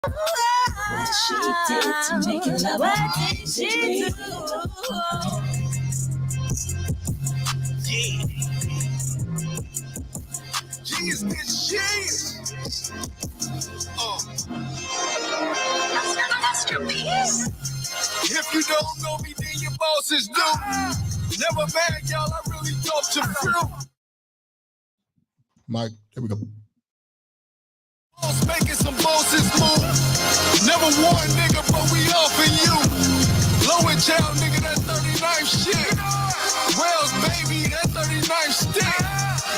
What she did to make it love. What did she do? Yeah. Jeez, bitch, jeez. Masterpiece. If you don't know me, then your bosses do. Never mad, y'all. I really talk to fruit. Mike, here we go. Making some bosses move. Never won, nigga, but we offing you. Low and child, nigga, that 39th shit. Wells, baby, that 39th stick.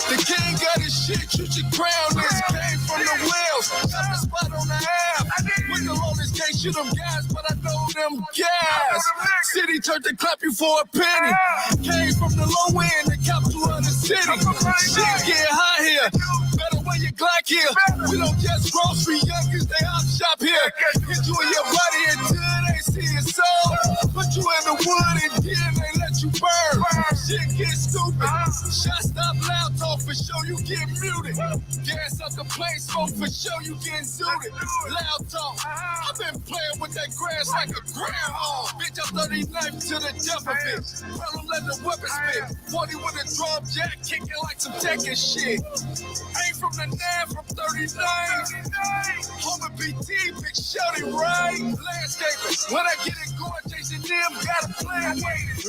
The king got his shit, you should crown this. Came from the Wells, got the spot on the app. With the longest can't shoot them guys, but I know them guys. City turned to clap you for a penny. Came from the low end, the capital of the city. Shit get high here. Better wear your Glock here. We don't just grocery youngins, they hop shop here. Hit you in your body until they see it soul. Put you in the wood and then they let you burn. Shit get stupid. Shot stop loud talk for sure you get muted. Gas up the plane smoke for sure you get zooted. Loud talk. I've been playing with that grass like a groundhog. Bitch, I'm 39th to the death of it. Tell them let the weapon spit. 40 with a drum jack kicking like some Tekken shit. Ain't from the 9, from 39. Home and BT, big shouty, right? Landscaping. When I get it going, Jason them gotta plan.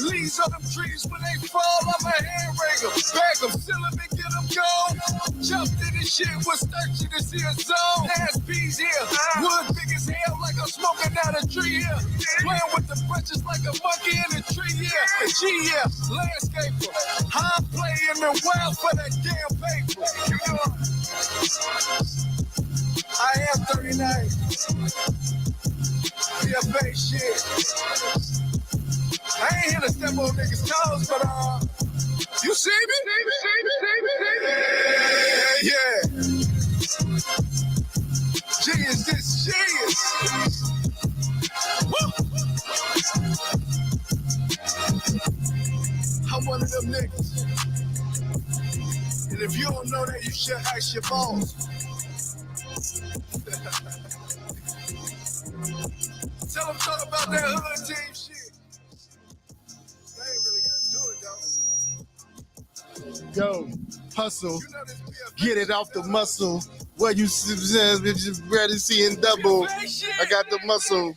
Leaves on them trees when they fall, I'm a hand raider. Bag them, seal them and get them gone. Jumped in this shit, was thirsty to see a zone. Ass bees here. Wood big as hell like I'm smoking out a tree here. Playing with the branches like a monkey in a tree here. GF, landscaper. I'm playing the wild for that damn paper. I am 39. BFA shit. I ain't here to step on niggas' toes, but you see me? Yeah. G is this genius. I'm one of them niggas. And if you don't know that, you should ask your boss. Tell them talk about that hood team shit. They ain't really gonna do it though. Yo, hustle, get it off the muscle. What you ready seeing double? I got the muscle,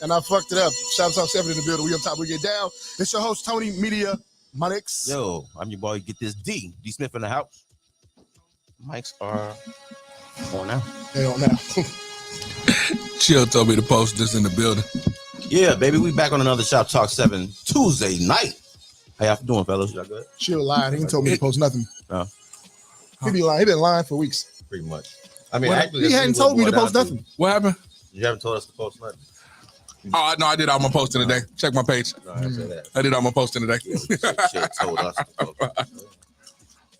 and I fucked it up. Shoptalk 7 in the building. We up top, we get down. It's your host Tony Media, Monix. Yo, I'm your boy. Get this D Smith in the house. Mics are on now. They on now. Chill told me to post this in the building. Yeah, baby, we back on another Shop Talk 7 Tuesday night. How y'all doing, fellas? Y'all good? Chill lied. He ain't told me to post nothing. No. He been lying for weeks. Pretty much. I mean, he hadn't told me to post nothing. What happened? You haven't told us to post nothing. Oh, no, I did all my posting today. Check my page. No, I didn't say that. I did all my posting today. Yeah, shit told us to post.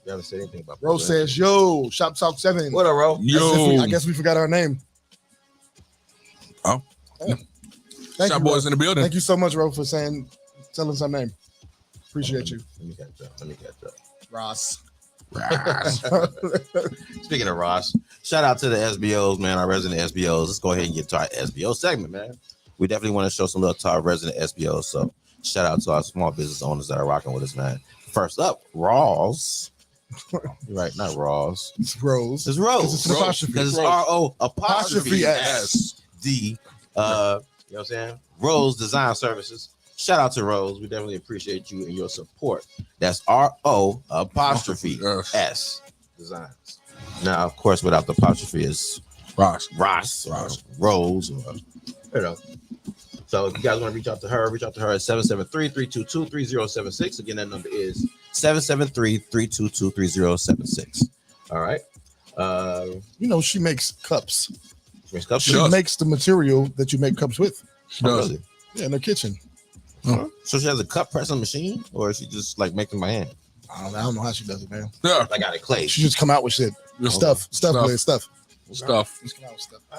You haven't said anything about Rose says, yo, Shop Talk 7. What up, Ro? Yo. I guess we forgot our name. Oh. Yeah. Thank Shop you, boys Ro. in the building. Thank you so much, Ro, for telling us our name. Appreciate you. Let me catch up. Ross. Speaking of Ross, shout out to the SBOs, man, our resident SBOs. Let's go ahead and get to our SBO segment, man. We definitely want to show some love to our resident SBOs. So shout out to our small business owners that are rocking with us, man. First up, Rawls. You're right, not Rawls. It's Rose. It's Rose. It's an apostrophe. Because it's R-O apostrophe S. D. You know what I'm saying? Rose Design Services. Shout out to Rose. We definitely appreciate you and your support. That's R-O apostrophe S Designs. Now, of course, without the apostrophe is Ross, or Rose, or, you know. So if you guys want to reach out to her at 773-322-3076. Again, that number is 773-322-3076. All right. You know, she makes cups. She makes cups? She makes the material that you make cups with. She does. Really? Yeah, in her kitchen. Huh? So she has a cup pressing machine, or is she just like making my hand? I don't know how she does it, man. Yeah. I got it clay. She just come out with shit. Stuff. Stuff.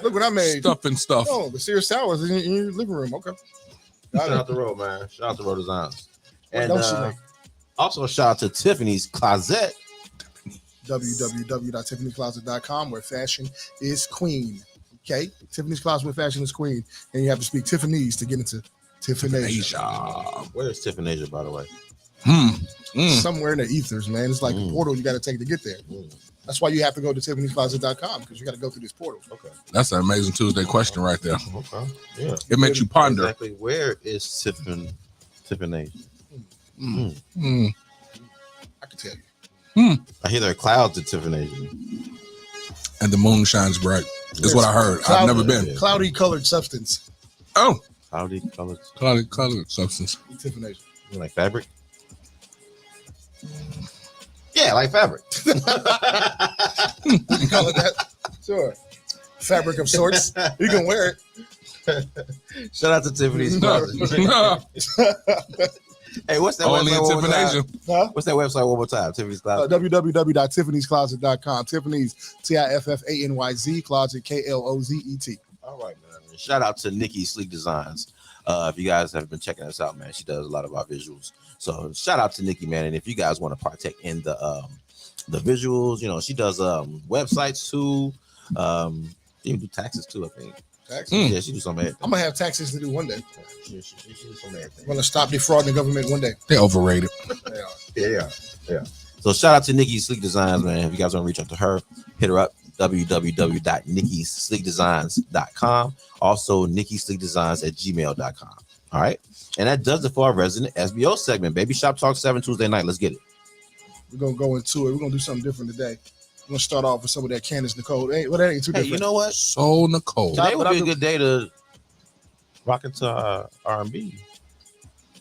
Look what I made. Stuff and stuff. Oh, the Sears Towers in your living room. Okay. Shout out to Road, man. Shout out to Road Designs. What And don't she make? also shout out to Tiffany's Closet. www.tiffanycloset.com, where fashion is queen. K. Tiffany's Closet with Fashion is Queen. And you have to speak Tiffany's to get into Tiffanasia. Where is Tiffanasia, by the way? Somewhere in the ethers, man. It's like a portal you got to take to get there. That's why you have to go to Tiffany'sCloset.com because you got to go through this portal. Okay. That's an amazing Tuesday question right there. Okay. Yeah. It makes you ponder. Exactly. Where is Tiffanasia? I can tell you. I hear there are clouds at Tiffanasia. And the moon shines bright. That's what I heard. I've never been. Cloudy colored substance. Oh. Cloudy colored. Colored substance. Tiffanasia. You like fabric? Yeah, like fabric. You call it that? Sure. Fabric of sorts. You can wear it. Shout out to Tiffany's Closet. Hey, what's that Only in website? Tiffanasia. Huh? What's that website one more time? Tiffany's Closet. www.tiffany'scloset.com. Tiffany's Tiffanyz Closet KLOZET. All right, man. Shout out to Nikki Sleek Designs. If you guys have been checking us out, man, she does a lot of our visuals. So shout out to Nikki, man. And if you guys want to partake in the visuals, you know, she does websites too. She even do taxes too, I think. Taxes? Yeah, she do some of everything. I'm gonna have taxes to do one day. She do some of everything. I'm gonna stop defrauding the government one day. They're overrated. Yeah. So shout out to Nikki Sleek Designs, man. If you guys want to reach out to her, hit her up. www.nikkisleekdesigns.com. Also, nikkisleekdesigns@gmail.com. All right. And that does it for our resident SBO segment, baby. Shop Talk 7 Tuesday night. Let's get it. We're gonna go into it. We're gonna do something different today. We're gonna start off with some of that Candace Nicole. That ain't too different. You know what? So Nicole. Today would be a good day to rock into R&B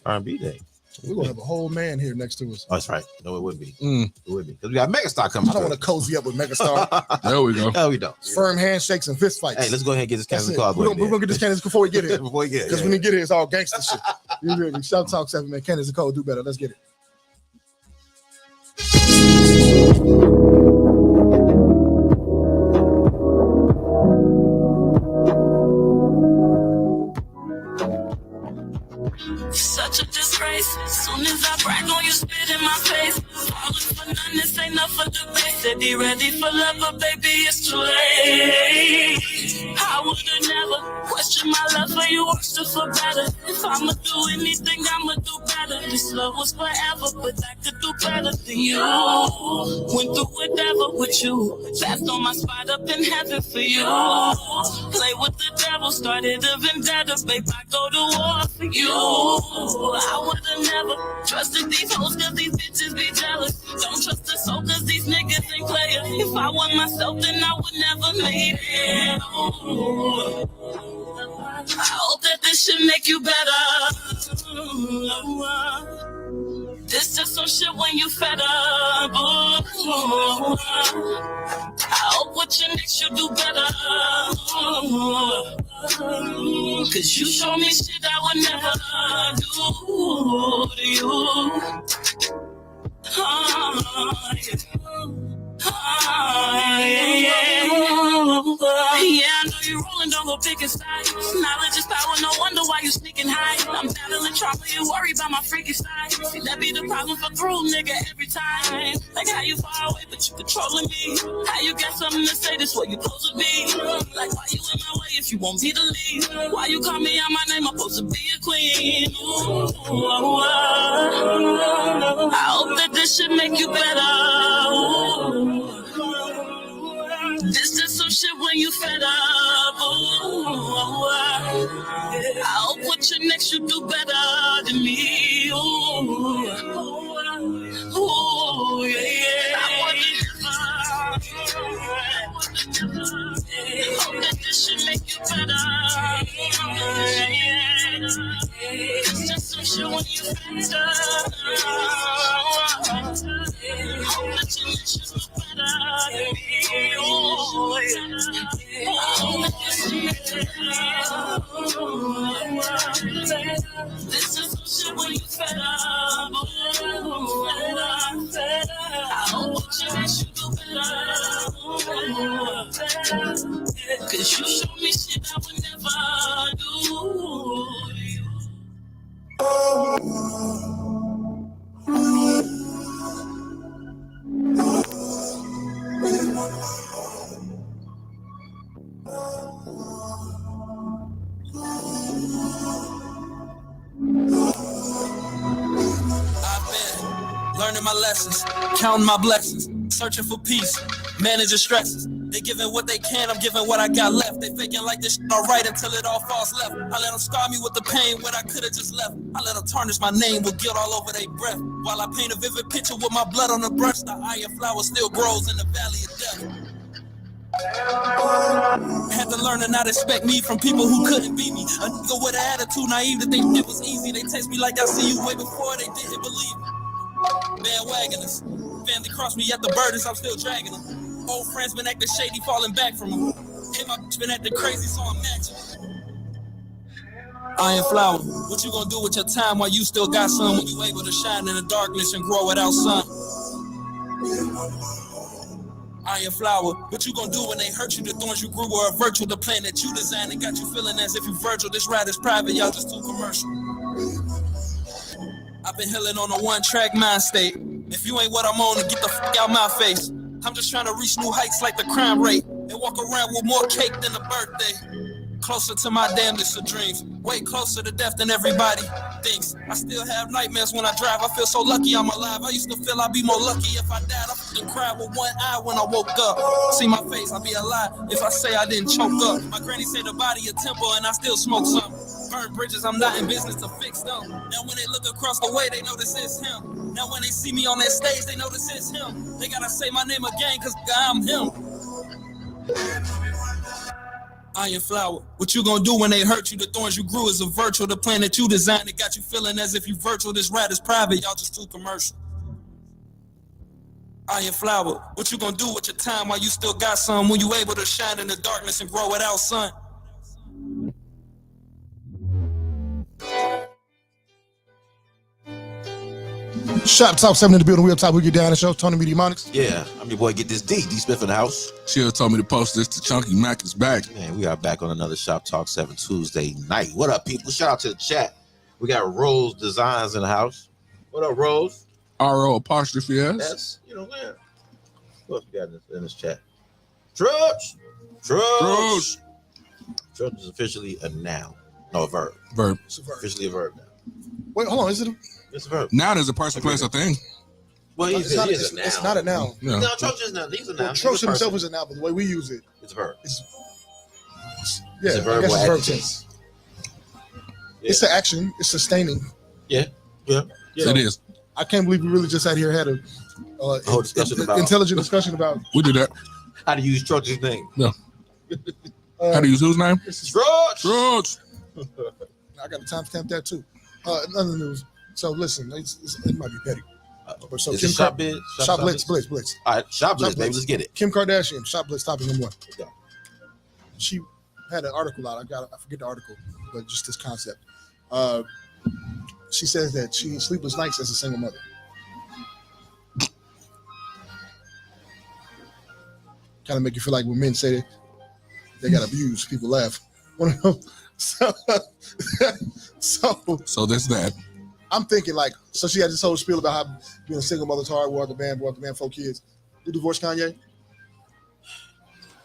day. We're gonna have a whole man here next to us. Oh, that's right. No, it would be. It would be. Because we got Megastar coming. I don't want to cozy up with Megastar. There we go. No, we don't. Firm handshakes and fist fights. Hey, let's go ahead and get this That's Candace it. Nicole. We're gonna get this Candace before we get here. Before we get Because when you get here, it's all gangster shit. You hear me? Shop Talk 7, man. Candace Nicole, do better. Let's get it. Such a disgrace. Soon as I brag on you, spit in my face. Falling for none, this ain't enough for debate. Said he ready for love, but baby, it's too late. I would've never questioned my love for you, worse to for better. If I'ma do anything, I'ma do better. This love was forever, but I could do better than you. Went through whatever with you. Left on my spot up in heaven for you. Play with the devil, started a vendetta. Babe, I go to war for you. I would've never trusted these hoes cause these bitches be jealous. Don't trust the soul cause these niggas ain't players. If I want myself then I would never made it. I hope that this should make you better. This is some shit when you fed up. I hope what you next you do better. Cause you show me shit I would never do to you. Yeah, I know you rolling, don't go pick a side. Knowledge is power, no wonder why you sneaking high. I'm battling trauma, you worry about my freaky side. See, that be the problem for through, nigga, every time. Like how you far away, but you controlling me. How you got something to say, this what you supposed to be. Like why you in my way if you want me to leave? Why you call me out my name, I'm supposed to be a queen. I hope that this should make you better. This is some shit when you fed up. I hope what you next you do better than me. Yeah. I hope that this should make you better. It's just some shit when you fed up. Hope that you next you do better than me. This is some shit when you fed up. I hope what you next you do better. Cause you show me shit I would never do. learning my lessons, counting my blessings, searching for peace, managing stresses. They giving what they can, I'm giving what I got left. They faking like this shit alright until it all falls left. I let them scar me with the pain when I could've just left. I let them tarnish my name with guilt all over their breath. While I paint a vivid picture with my blood on the brush, the iron flower still grows in the valley of death. Had to learn to not expect me from people who couldn't be me. A nigga with an attitude, naive to think it was easy. They text me like I see you way before they didn't believe me. Bandwagoners, family crossed me at the burdens, I'm still dragging them. Old friends been acting shady, falling back from them. Hey, my bitch been acting crazy, so I'm matching. Iron flower, what you gonna do with your time while you still got some? When you able to shine in the darkness and grow without sun? Iron flower, what you gonna do when they hurt you? The thorns you grew were a virtue. The plan that you designed and got you feeling as if you Virgil. This ride is private, y'all just too commercial. I've been healing on a one-track mind state. If you ain't what I'm on, then get the fuck out my face. I'm just trying to reach new heights like the crime rate and walk around with more cake than a birthday. Closer to my damnedest of dreams, way closer to death than everybody thinks. I still have nightmares when I drive. I feel so lucky I'm alive. I used to feel I'd be more lucky if I died. I fucking cried with one eye when I woke up. See my face, I'd be a lie if I say I didn't choke up. My granny said the body a temple and I still smoke some. Burn bridges, I'm not in business to fix them. Now when they look across the way, they know this is him. Now when they see me on that stage, they know this is him. They gotta say my name again, cause I'm him. Iron flower, what you gonna do when they hurt you? The thorns you grew is a virtue. The plan that you designed, it got you feeling as if you virtual. This ride is private, y'all just too commercial. Iron flower, what you gonna do with your time while you still got some? When you able to shine in the darkness and grow without sun? Shoptalk 7 in the building. We up top. We get down the show. Tony Media Monix. Yeah, I'm your boy. Get this D Smith in the house. She told me to post this to Chunky Mac is back. Man, we are back on another Shoptalk 7 Tuesday night. What up, people? Shout out to the chat. We got Rose Designs in the house. What up, Rose? R-O''S. That's, you know, man. What else we got in this chat? Trudge is officially a noun. No, a verb. Verb. It's a verb. Officially a verb now. Wait, hold on. Is it? It's a verb. Noun is a person, place, or thing. Well, It's not a noun. Yeah. No, Troach is not. He's a noun. Well, Troach himself is a noun, but the way we use it, It's a verb. it's It's a verb I guess or it's verb adjective. tense. Yeah. It's the action. It's sustaining. Yeah. It is. I can't believe we really just sat here had a whole discussion about intelligent discussion about We do that. how to use Troach's name. How to use whose name? this is- Troach. Troach. I got to timestamp that too. Another news. So listen, it might be petty. So Is it Shop Biz? Shop Blitz. All right, Shop Blitz, Shop baby. Blitz. Let's get it. Kim Kardashian, Shop Blitz topic number 1. Yeah. She had an article out. I forget the article, but just this concept. She says that she had sleepless nights as a single mother. Kind of make you feel like when men say they got abused, people laugh. So that's that. I'm thinking like, so she had this whole spiel about how being a single mother's hard, brought the man 4 kids. Who divorced Kanye?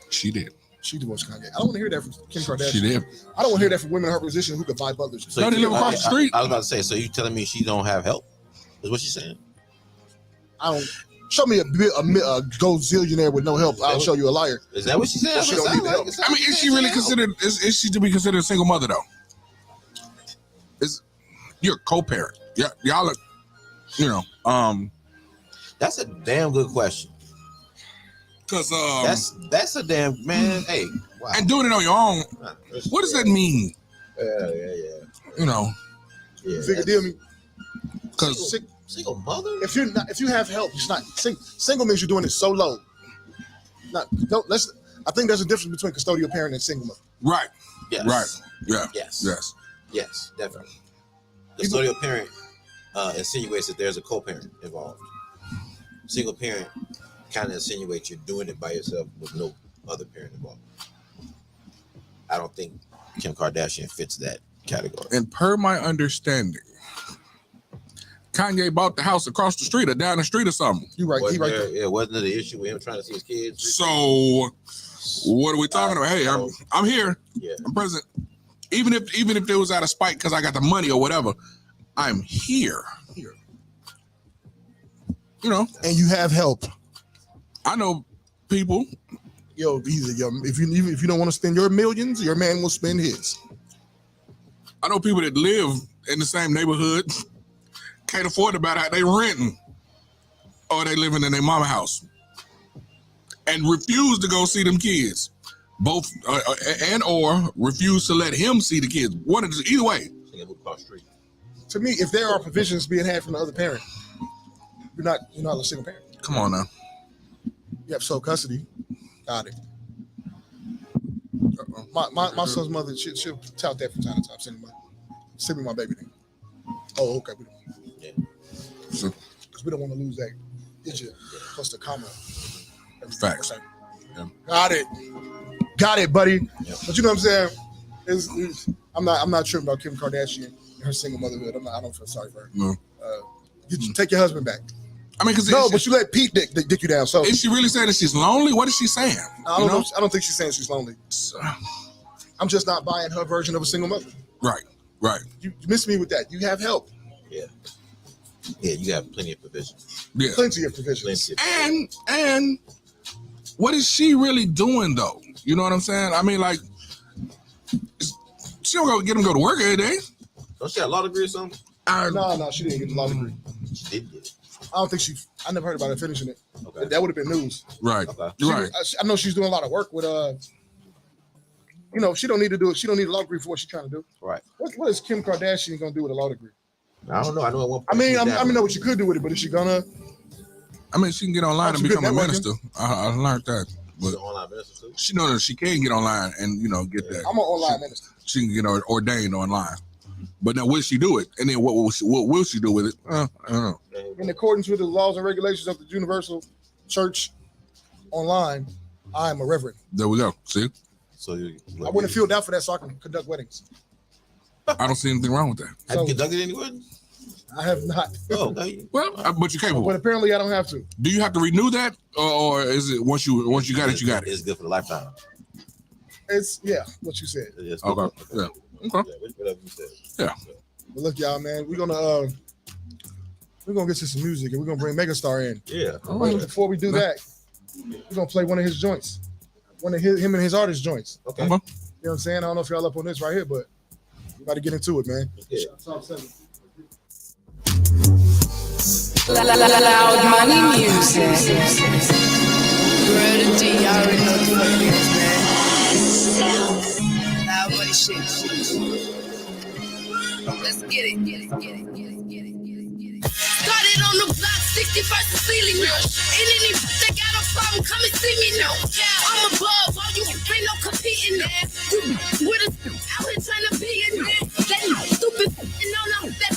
She did. She divorced Kanye. I don't want to hear that from Kim Kardashian. She did. I don't want to hear that from women in her position who could buy butlers. So No, they live across the street. I was about to say, so you telling me she don't have help? Is what she's saying? I don't. Show me a gazillionaire with no help. I'll show you a liar. Is that what she said? She don't need the help. I mean, is she really considered? Is she to be considered a single mother though? You're a co-parent. Yeah, y'all are. You know, That's a damn good question. because That's a damn man. Hey, wow. and doing it on your own. What does that mean? Yeah. You know, Yeah. Figure deal me. because Single mother? If you have help, it's not single means you're doing it solo. I think there's a difference between custodial parent and single mother. right, Yes. right, yeah, Yes. yes. Definitely. Custodial parent insinuates that there's a co-parent involved. Single parent kind of insinuates you're doing it by yourself with no other parent involved. I don't think Kim Kardashian fits that category. And per my understanding, Kanye bought the house across the street or down the street or something. You right. He right there. Yeah, wasn't it an issue with him trying to see his kids? So, what are we talking about? Hey, I'm here. Yeah. I'm present. Even if it was out of spite because I got the money or whatever, I'm here. You know, and you have help. I know people. Yo, if you don't want to spend your millions, your man will spend his. I know people that live in the same neighborhood, can't afford to buy that. They renting, or they living in their mama house, and refuse to go see them kids. Both and or refuse to let him see the kids. One of the, either way. To me, if there are provisions being had from the other parent, you're not a single parent. Come on now. You have sole custody. Got it. My son's mother, she'll tout that from time to time. Send me my baby name. Oh, okay. Because we don't want to lose that digit plus the comma. Facts. Okay. Yeah. Got it, buddy. Yeah. But you know what I'm saying? I'm not tripping about Kim Kardashian and her single motherhood. I don't feel sorry for her. No. Take your husband back. I mean, because but you let Pete dick you down. So is she really saying that she's lonely? What is she saying? I don't know. I don't think she's saying she's lonely. I'm just not buying her version of a single mother. Right. You miss me with that. You have help. Yeah, you have plenty of provisions. Yeah, plenty of provisions. And what is she really doing though? You know what I'm saying? I mean, like, she don't go get him go to work every day. Don't she have a law degree or something? No, she didn't get the law degree. She did get it. I don't think I never heard about her finishing it. Okay. That would have been news. Right. Okay. Right. I know she's doing a lot of work with she don't need to do it. She don't need a law degree for what she's trying to do. Right. What is Kim Kardashian gonna do with a law degree? I don't know. I know at one point. I know what you could do with it, but is she gonna? I mean, she can get online and become a minister. I learned that. But online minister too? She knows that she can get online and get that. I'm an online minister. She can get ordained online. But now, will she do it? And then what will she do with it? I don't know. In accordance with the laws and regulations of the Universal Church Online, I am a reverend. There we go. See? So I wouldn't feel down for that so I can conduct weddings. I don't see anything wrong with that. Have you conducted any weddings? I have not. Oh, okay. Well, but you're capable. But apparently I don't have to. Do you have to renew that? Or is it once you got it, you got it? It's good for the lifetime. It's what you said. Okay. Yeah. Okay. Whatever you said. Yeah. But look, y'all, man, we're gonna get to some music and we're gonna bring Megastar in. Yeah. All right. Before we do that, we're gonna play one of his joints, him and his artist joints. Okay. You know what I'm saying? I don't know if y'all up on this right here, but we got to get into it, man. Yeah. Top 7. Loud money music. Word of D, y'all already know the fuck it is, man. Loud money shit. Let's get it. Started on the block, 61st and ceiling, no. And any that got a problem, come and see me, no. I'm above all you, ain't no competing there. You with us out here trying to be in there. That stupid, no, that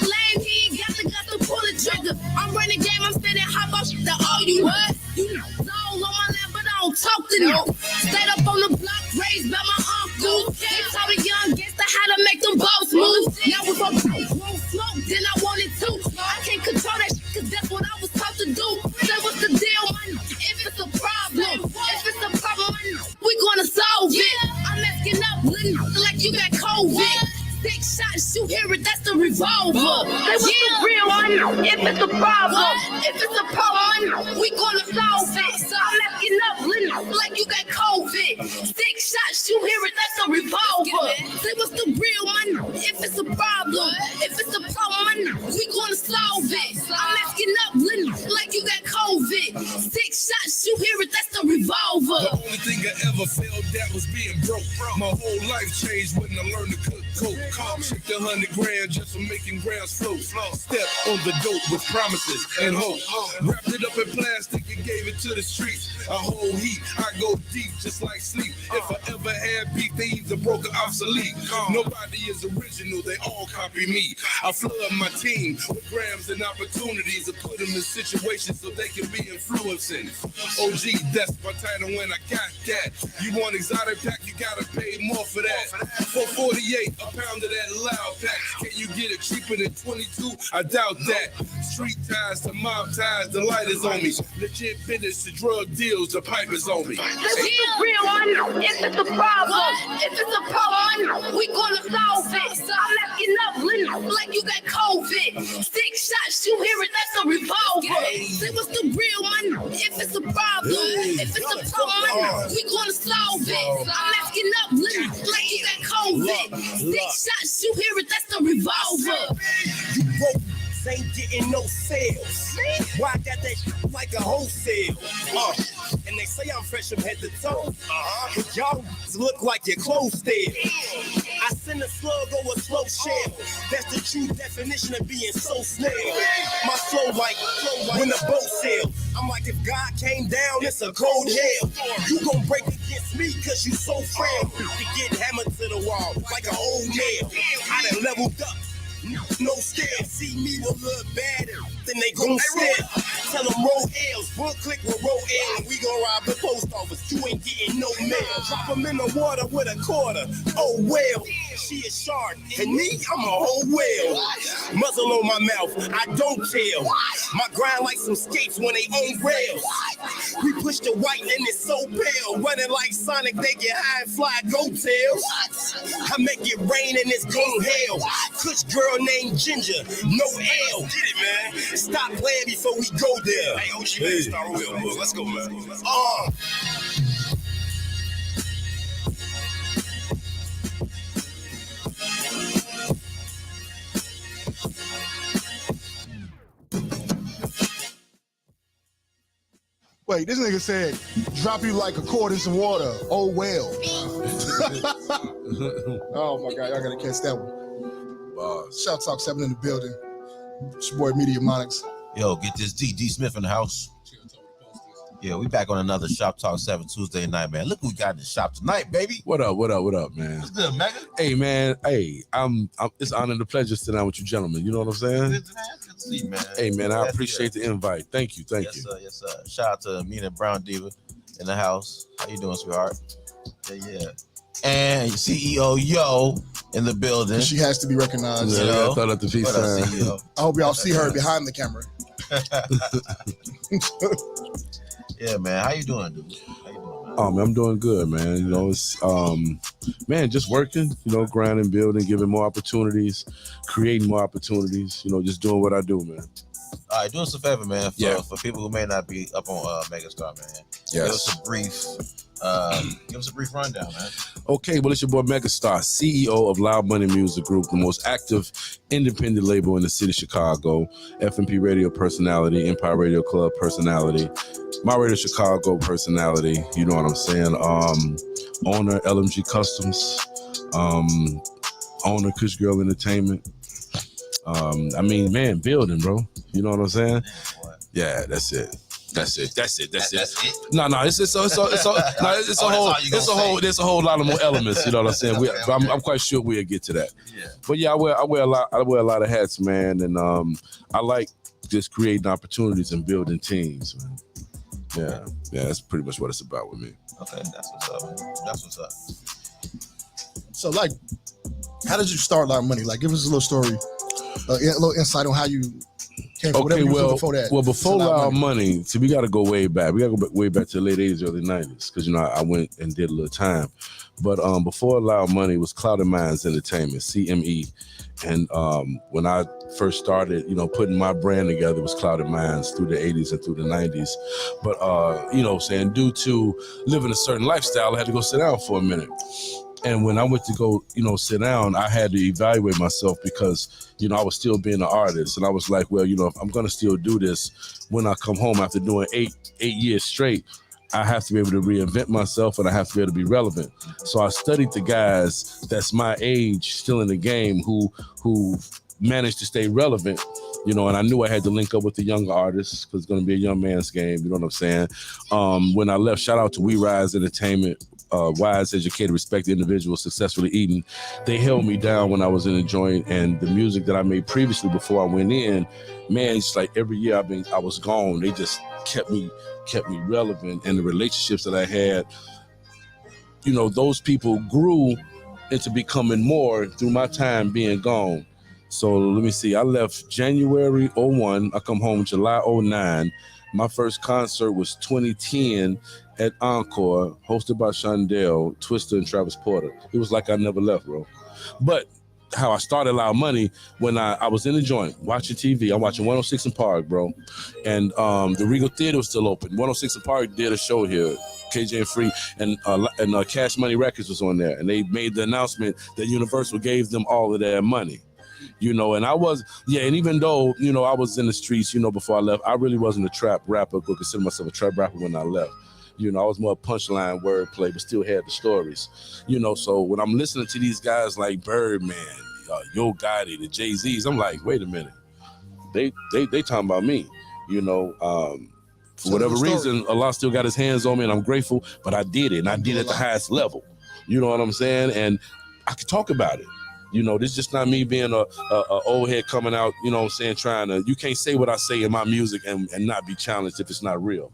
lame, he ain't got the guts to pull the trigger. I'm running game, I'm standing hot off the all you what? You know, all on my lap, but I don't talk to them. Stayed up on the block, raised by my uncle. They taught a young gangster how to make them balls move. Now if I won't smoke, then I want it too. I can't control that shit, cause that's what I was taught to do. Say what's the deal, man? If it's a problem, we gonna solve it. I'm asking up, like you got COVID. 6 shots, you hear it, that's the revolver. Say what's the real one? If it's a problem, we gonna solve it. I'm asking up, like you got COVID. 6 shots, you hear it, that's a revolver. Say what's the real one? If it's a problem, we gonna solve it. I'm asking up, like you got COVID. 6 shots, you hear it, that's the revolver. The only thing I ever felt that was being broke. My whole life changed when I learned to cook coke. Shipped 100 grand just for making grams float. Step on the dope with promises and hope. Wrapped it up in plastic and gave it to the streets. A whole heat, I go deep just like sleep. If I ever had beef, they either broke or obsolete. Nobody is original, they all copy me. I flood my team with grams and opportunities to put them in situations so they can be influencing. OG, that's my title when I got that. You want exotic pack, you gotta pay more for that. For 48, a pound of that loud pack. Can you get it cheaper than 22? I doubt that. Street ties to mob ties, the light is on me. Legit business to drug deals, the pipe is on me. This is the real one. If it's a problem, we gonna solve it. I'm asking up, like you got COVID. 6 shots, you hear it, that's a revolver. Say what's the real money? If it's a problem, if it's a problem, we gonna solve it. I'm asking up, like you got COVID. Big shots, you hear it? That's the revolver. You broke, ain't getting no sales. Why I got that shit like a wholesale? And they say I'm fresh from head to toe. But y'all look like your clothes there. I send a slug or a slow shell. That's the true definition of being so snail. My flow like when the boat sails. I'm like, if God came down, it's a cold hell. You gon' break against me cause you so frail. You get hammered to the wall like an old nail. I done leveled up. No stare, see me with a little badder, then they gon' stare. Tell them roll L's, we'll click with roll L, and we gon' rob the post office. You ain't getting no mail. Drop them in the water with a quarter. Oh well, she a shark, and me, I'm a whole whale. Muzzle on my mouth, I don't tell. My grind like some skates when they on rails. We push the white and it's so pale. Running like Sonic, they get high and fly goat-tails. I make it rain and it's gon' hail. Kush girl named Ginger, no L. Get it, man. Stop playing before we go there. Hey, OG, man, start real, bro. Let's go, man. Wait, this nigga said, drop you like a cord in some water. Oh, well. Oh, my God. Y'all got to catch that one. Shoptalk 7 in the building. It's your boy, Media Monix. Yo, get this D Smith in the house. Yeah, we back on another Shoptalk 7 Tuesday night, man. Look who we got in the shop tonight, baby. What up, man? What's good, Mega? Hey, man. Hey, it's honor and a pleasure sitting down with you gentlemen. You know what I'm saying? Good to see you, man. Hey, man, I appreciate the invite. Thank you. Yes, sir. Shout out to Mina Brown Diva in the house. How you doing, sweetheart? Yeah. And CEO Yo in the building. She has to be recognized. Yeah, I thought at the peace sign. I hope y'all see her behind the camera. Yeah, man. How you doing, dude? How you doing, man? Oh, man, I'm doing good, man. You know, it's man, just working, you know, grinding, building, giving more opportunities, creating more opportunities, you know, just doing what I do, man. All right, do us a favor, man. For people who may not be up on Megastar, man. Yes. Give us a brief rundown, man. Okay, well, it's your boy Megastar, CEO of Loud Money Music Group, the most active independent label in the city of Chicago, FMP Radio personality, Empire Radio Club personality, My Radio Chicago personality, you know what I'm saying? Owner LMG Customs, owner Kush Girl Entertainment. I mean, man, building, bro. You know what I'm saying? Yeah, that's it. That's it. No, there's a whole lot of more elements. You know what I'm saying? I'm quite sure we'll get to that. Yeah. But yeah, I wear a lot of hats, man, and I like just creating opportunities and building teams, man. Yeah, that's pretty much what it's about with me. Okay, that's what's up, man. That's what's up. So, like, how did you start Loud Money? Like, give us a little story, a little insight on how you came from whatever you was before that. Well, before Loud Money, so we got to go way back. We got to go way back to the late 80s, early 90s, because, you know, I went and did a little time. But before Loud Money was Clouded Minds Entertainment, CME. And when I first started, you know, putting my brand together, was Clouded Minds through the 80s and through the 90s. But, you know, saying due to living a certain lifestyle, I had to go sit down for a minute. And when I went to go, you know, sit down, I had to evaluate myself because, you know, I was still being an artist. And I was like, well, you know, if I'm going to still do this when I come home after doing eight years straight, I have to be able to reinvent myself and I have to be able to be relevant. So I studied the guys that's my age, still in the game, who managed to stay relevant, you know, and I knew I had to link up with the younger artists because it's going to be a young man's game, you know what I'm saying? When I left, shout out to We Rise Entertainment, wise, educated, respected individuals, successfully eating. They held me down when I was in the joint, and the music that I made previously before I went in, man, it's like every year I was gone. They just kept me relevant, and the relationships that I had, you know, those people grew into becoming more through my time being gone. So let me see, I left January 01, I come home July 09. My first concert was 2010 at Encore, hosted by Shondell, Twister, and Travis Porter. It was like I never left, bro. But how I started Loud Money when I was in the joint watching TV. I'm watching 106 in Park, bro, and the Regal Theater was still open. 106 in Park did a show here, KJ and Free, and Cash Money Records was on there, and they made the announcement that Universal gave them all of their money. And I was, and even though, I was in the streets, before I left, I really wasn't a trap rapper, but consider myself a trap rapper when I left. I was more punchline wordplay, but still had the stories. So when I'm listening to these guys like Birdman, Yo Gotti, the Jay-Z's, I'm like, wait a minute, they talking about me. For whatever reason, Allah still got his hands on me, and I'm grateful. But I did it, and I did it at the highest level. You know what I'm saying? And I could talk about it. This is just not me being a old head coming out. Trying to. You can't say what I say in my music and not be challenged if it's not real.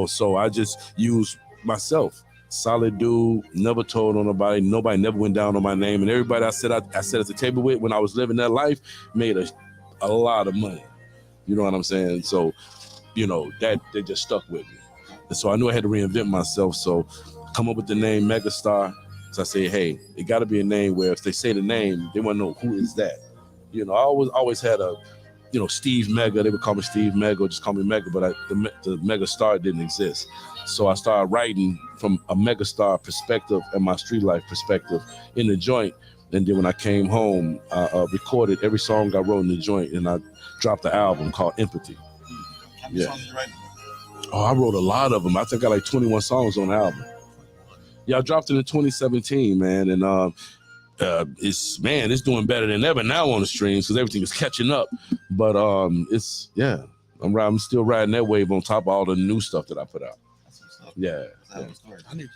So I just use myself. Solid dude, never told on nobody. Nobody never went down on my name. And everybody I sat at the table with when I was living that life made a lot of money. You know what I'm saying? So, that they just stuck with me. And so I knew I had to reinvent myself. So come up with the name Megastar. So I say, hey, it got to be a name where if they say the name, they want to know who is that. I always had a Steve Mega. They would call me Steve Mega or just call me Mega, but the Megastar didn't exist. So I started writing from a Megastar perspective and my street life perspective in the joint. And then when I came home, I recorded every song I wrote in the joint, and I dropped the album called Empathy. How many songs did you write? Oh, I wrote a lot of them. I think I got like 21 songs on the album. Yeah, I dropped it in 2017, man. And it's doing better than ever now on the streams because everything is catching up. But I'm still riding that wave on top of all the new stuff that I put out. Yeah.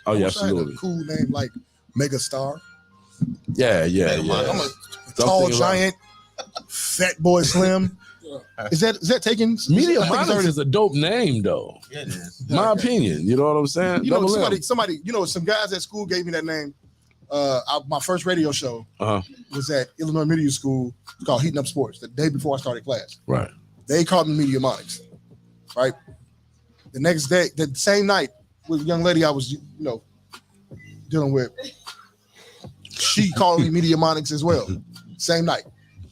Oh yeah, absolutely. A cool name like Megastar. Yeah. I'm a tall giant, fat boy Slim. Is that taken? Media Monitors is a dope name, though. Yeah, it is. My opinion. You know what I'm saying? Somebody, some guys at school gave me that name. My first radio show was at Illinois Media School. It's called Heating Up Sports. The day before I started class. Right. They called me Media Monix. Right. The next day, the same night, with a young lady I was, dealing with, she called me Media Monix as well. Same night.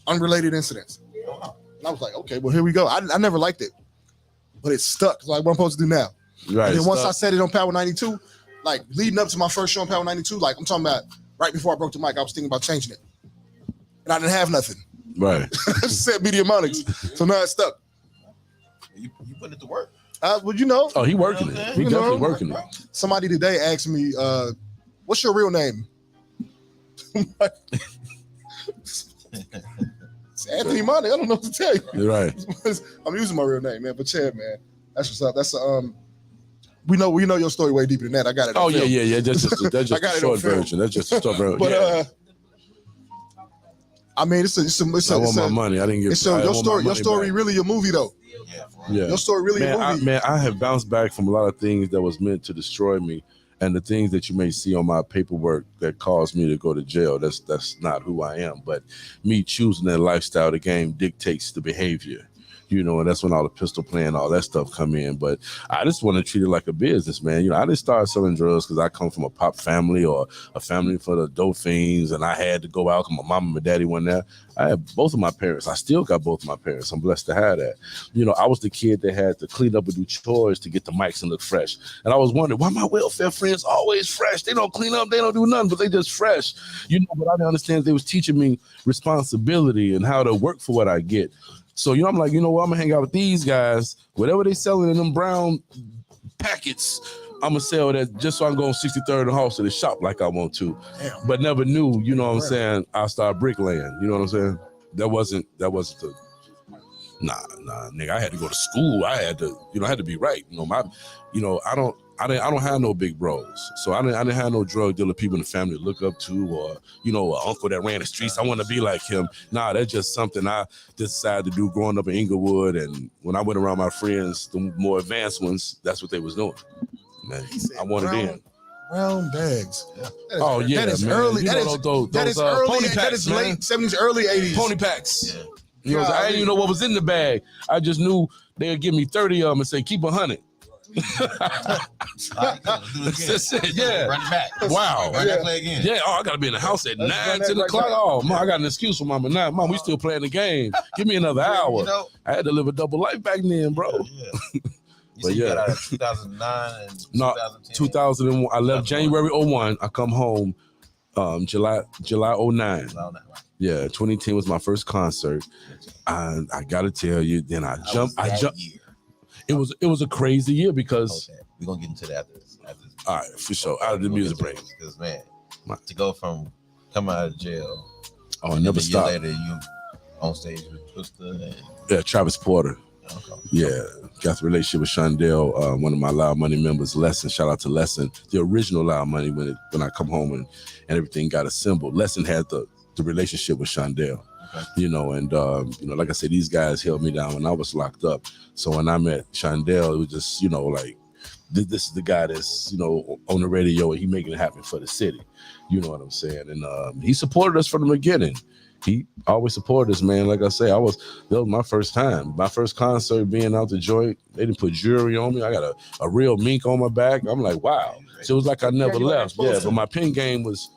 Unrelated incidents. And I was like, okay, well, here we go. I never liked it, but it stuck. Like what I'm supposed to do now. Right. And then once I said it on Power 92, like leading up to my first show on Power 92, like I'm talking about right before I broke the mic, I was thinking about changing it. And I didn't have nothing. Right. I just said Media Monix. So now it's stuck. You put it to work. Oh, he working it. He definitely working it. Somebody today asked me, what's your real name? It's Anthony Monty. I don't know what to tell you. You're right. I'm using my real name, man. But yeah, man, that's what's up. That's we know your story way deeper than that. I got it. Oh yeah. That's just a short version. That's just a short version. But I mean, I want my money. I didn't get. Your story really a movie though. Yeah. Your story really a movie. I have bounced back from a lot of things that was meant to destroy me. And the things that you may see on my paperwork that caused me to go to jail, that's not who I am. But me choosing that lifestyle, the game dictates the behavior, and that's when all the pistol playing, all that stuff come in. But I just want to treat it like a business, man. I didn't start selling drugs because I come from a pop family or a family for the dope fiends, and I had to go out because my mom and my daddy went there. I have both of my parents. I still got both of my parents. I'm blessed to have that. I was the kid that had to clean up and do chores to get the mics and look fresh. And I was wondering why my welfare friends always fresh. They don't clean up, they don't do nothing, but they just fresh. But I didn't understand they was teaching me responsibility and how to work for what I get. So, I'm like, I'm going to hang out with these guys. Whatever they selling in them brown packets, I'm going to sell that just so I can go on 63rd and Hall to the shop like I want to. Damn. But never knew, what I'm saying, I'll start bricklaying. You know what I'm saying? That wasn't the, nah, nigga, I had to go to school. I had to be right. I don't have no big bros. So I didn't have no drug dealer people in the family to look up to or, an uncle that ran the streets. I want to be like him. Nah, that's just something I decided to do growing up in Inglewood. And when I went around my friends, the more advanced ones, that's what they was doing. Man, I wanted in. Brown bags. Yeah. That is early. That is early. Pony packs, that is late 70s, early 80s. Pony packs. Yeah. I didn't even know what was in the bag. I just knew they would give me 30 of them and say, keep 100. That's it, yeah. Run it back. Wow. Run that play again. Yeah, I gotta be in the house at Let's 9, run that 10 right o'clock. back. Oh, Mom, I got an excuse for Mama now. Mom, we still playing the game. Give me another hour. You know, I had to live a double life back then, bro. yeah. You But said you yeah. got out of 2009 and No, 2010. 2001. I left January 01. I come home July 09. Yeah, 2010 was my first concert. And I gotta tell you, then I jumped. Year. It was a crazy year because We're gonna get into that after this. all right, for sure. Out of the music break. Because man, to go from coming out of jail, Oh, I never stopped. Later, you on stage with Twister and Yeah, Travis Porter. okay. Yeah, got the relationship with Shondell, one of my Loud Money members, Lesson. Shout out to Lesson, the original Loud Money. When I come home and everything got assembled, Lesson had the relationship with Shondell. Okay. You know, and like I said, these guys held me down when I was locked up. So when I met Shondell, it was just, like this is the guy that's, on the radio and he making it happen for the city. You know what I'm saying? And he supported us from the beginning. He always supported us, man. Like I say, that was my first time. My first concert being out the joint. They didn't put jewelry on me. I got a real mink on my back. I'm like, wow. So it was like I never left. Yeah, but my pen game was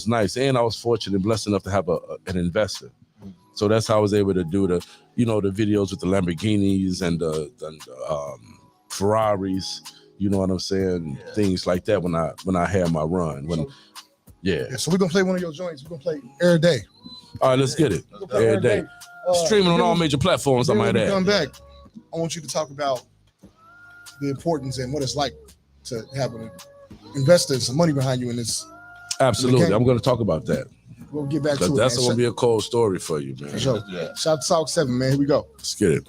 nice. And I was fortunate and blessed enough to have an investor. So that's how I was able to do the videos with the Lamborghinis and the Ferraris. You know what I'm saying? Yeah. Things like that when I had my run. So we're gonna play one of your joints. We're gonna play every day. All right, let's get it. Every day. Streaming on all major platforms, I might add. Come back. I want you to talk about the importance and what it's like to have an investor and some money behind you in this. Absolutely. I'm going to talk about that. We'll get back to it. That's going to be a cold story for you, man. For sure. Shoptalk 7, man. Here we go. Let's get it.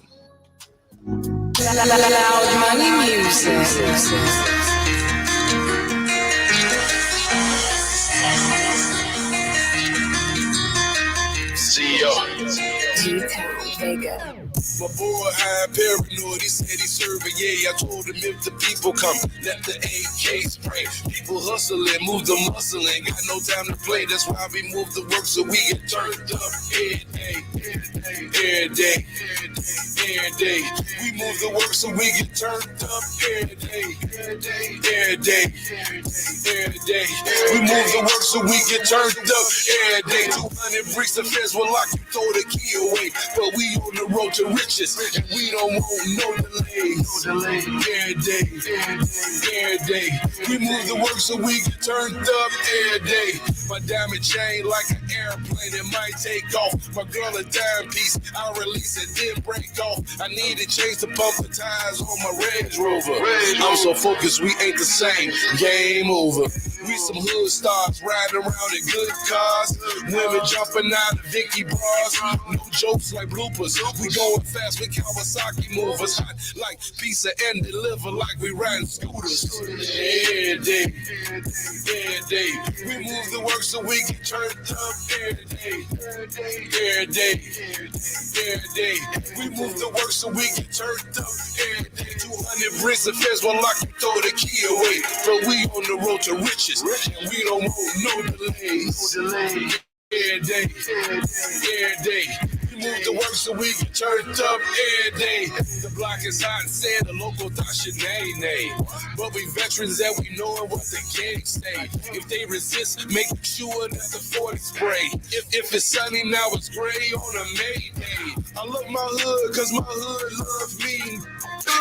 Loud Money Music. My boy high paranoid, he said he serving, yeah. I told him if the people come, let the AK spray. People hustling, move the muscle, ain't got no time to play. That's why we move the work so we get turned up every day. Every day. Every day. We move the work so we get turned up every day. Every day. Every day. We move the work so we get turned up every day. 200 bricks, the feds will lock you, throw the key away. But we on the road to riches, and we don't want no delays. Every day. Every day. We move the work so we get turned up every day. My diamond chain like an airplane, it might take off. My girl a dime piece, I'll release it, then break off. I need to change to pump the tires on my Range Rover. I'm so focused, we ain't the same. Game over. We some hood stars riding around in good cars. Women jumping out of Vicky bras. No jokes like bloopers. We going fast with Kawasaki movers. Hot like pizza and deliver like we riding scooters. Every day. Every day. We move the work so we get turned up every day. Every day. Every day. We move the work so we get turned up every day. 200 bricks, the feds will lock you, throw the key away. But we on the road to riches, and we don't want no delays. Every day. Every day. We move the work so we get turned up every day. The block is hot and saying the local thought should nay. But we veterans that we know what the gang say. If they resist, make sure that the 40 spray. If it's sunny, now it's gray on a May day. I love my hood cause my hood loves me.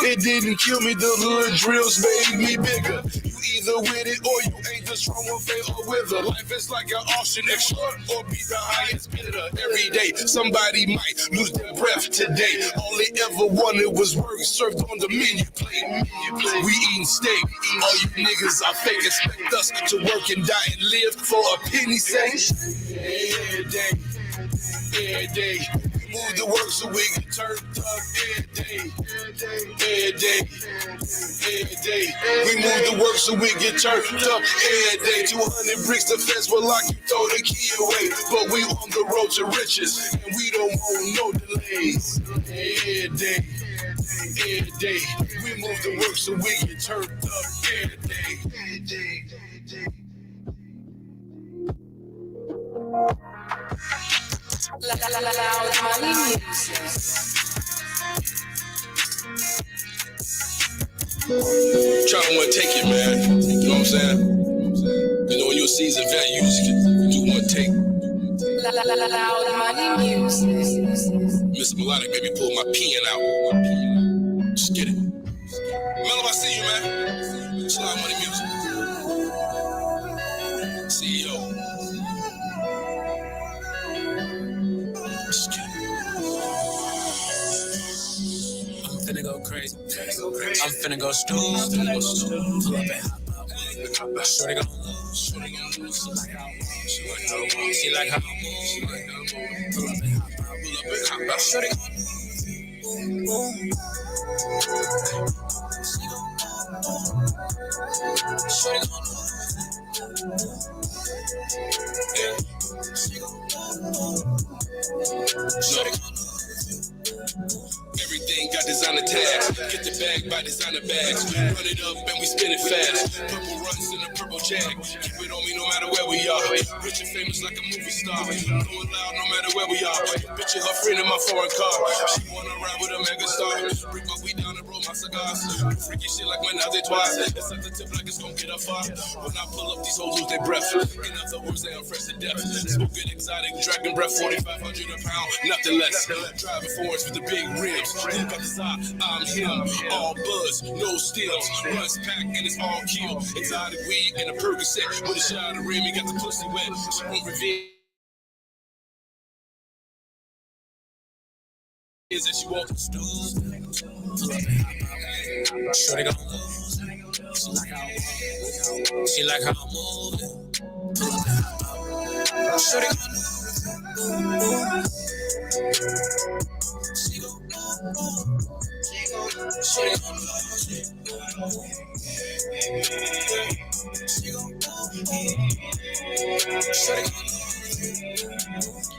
It didn't kill me, the hood drills made me bigger. You either with it or you ain't the strong one, fail or wither. Life is like an auction, extra or be the highest bidder. Every day, somebody might lose their breath today. All they ever wanted was work served on the menu plate. We eating steak. All you niggas are fake. Expect us to work and die and live for a penny sake. Every day. Every day. Move the work so we get turned up every day. Every day. Every day. We move the work so we get turned up every day. 200 bricks, the fence will lock you, throw the key away. But we on the road to riches, and we don't want no delays. Every day. Every day. We move the work so we get turned up every day. Every day. Loud Money Music. Try to one take it, man. You know what I'm saying? You know, when you're a seasoned vet, you do one take. Loud money music. Mr. Melodic made me pull my pen out. Just get it. Mellow, I see you, man. It's Loud Money Music. CEO. Just get it. I'm finna go crazy. I'm finna go stupid. Pull up and hop out. Shorty gon' lose. She like how I move. She like how I move. Pull up and hop out. Shorty gon' lose. Shorty gon' lose. Yeah. Shorty gon' lose. Everything got designer tags. Get the bag by designer bags. Run it up and we spin it fast. Purple runs in a purple jag. Keep it on me no matter where we are. Rich and famous like a movie star. Going loud no matter where we are. Bitch is her friend in my foreign car. She wanna ride with a megastar. Bring my weed down and roll my cigars. Freaky shit like menage a trois. It's at the tip like it's gonna get her far. When I pull up, these hoes lose their breath. In other words, they are fresh to death. Smoking exotic, dragon breath, 4,500 a pound, nothing less. Driving forwards with the big rims. Look at the side, I'm him. All buzz, no steals. Runs pack and it's all kill. Exotic weed and a Percocet. With a shot of rim, he got the pussy wet. She won't reveal. Is that she walk the stools? Shorty gon' lose. She like how I move. Shorty gon' lose. She gon' lose. Shorty gon' lose. She gon' lose. Shorty gon' lose.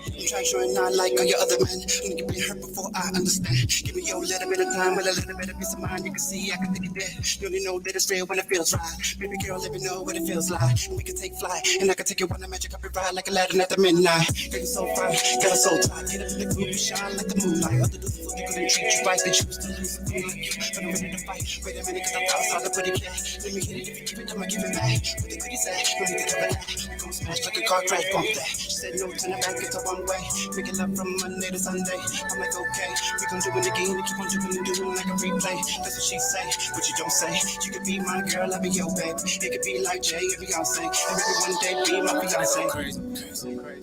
I'm trying to show it not like all your other men. I'm gonna be hurt before I understand. Give me your little bit of time with a little bit of peace of mind. You can see I can take it there. You only know that it's real when it feels right. Baby girl, let me know what it feels like. We can take flight, and I can take you on a magic carpet ride like Aladdin at the midnight. Girl, you so fine, got us so tight. Get up in the group, you shine like the moonlight. Other dudes they couldn't treat you right. They choose to lose a fool like you, but I'm ready to fight. Wait a minute, 'cause I'm outside the pretty cat. Let me hit it, if you give it, I'ma give it back. What the goodies at? No need to cover that. We gon' smash like a car crash, bump that. She said no, turn it back, it's a one way. Making love from Monday to Sunday. I'm like, okay, we gon' do it again. And keep on doing and doing like a replay. That's what she say, what you don't say. You could be my girl, I'll be your babe. It could be like Jay and Beyonce. And maybe one day be my fiance. Crazy.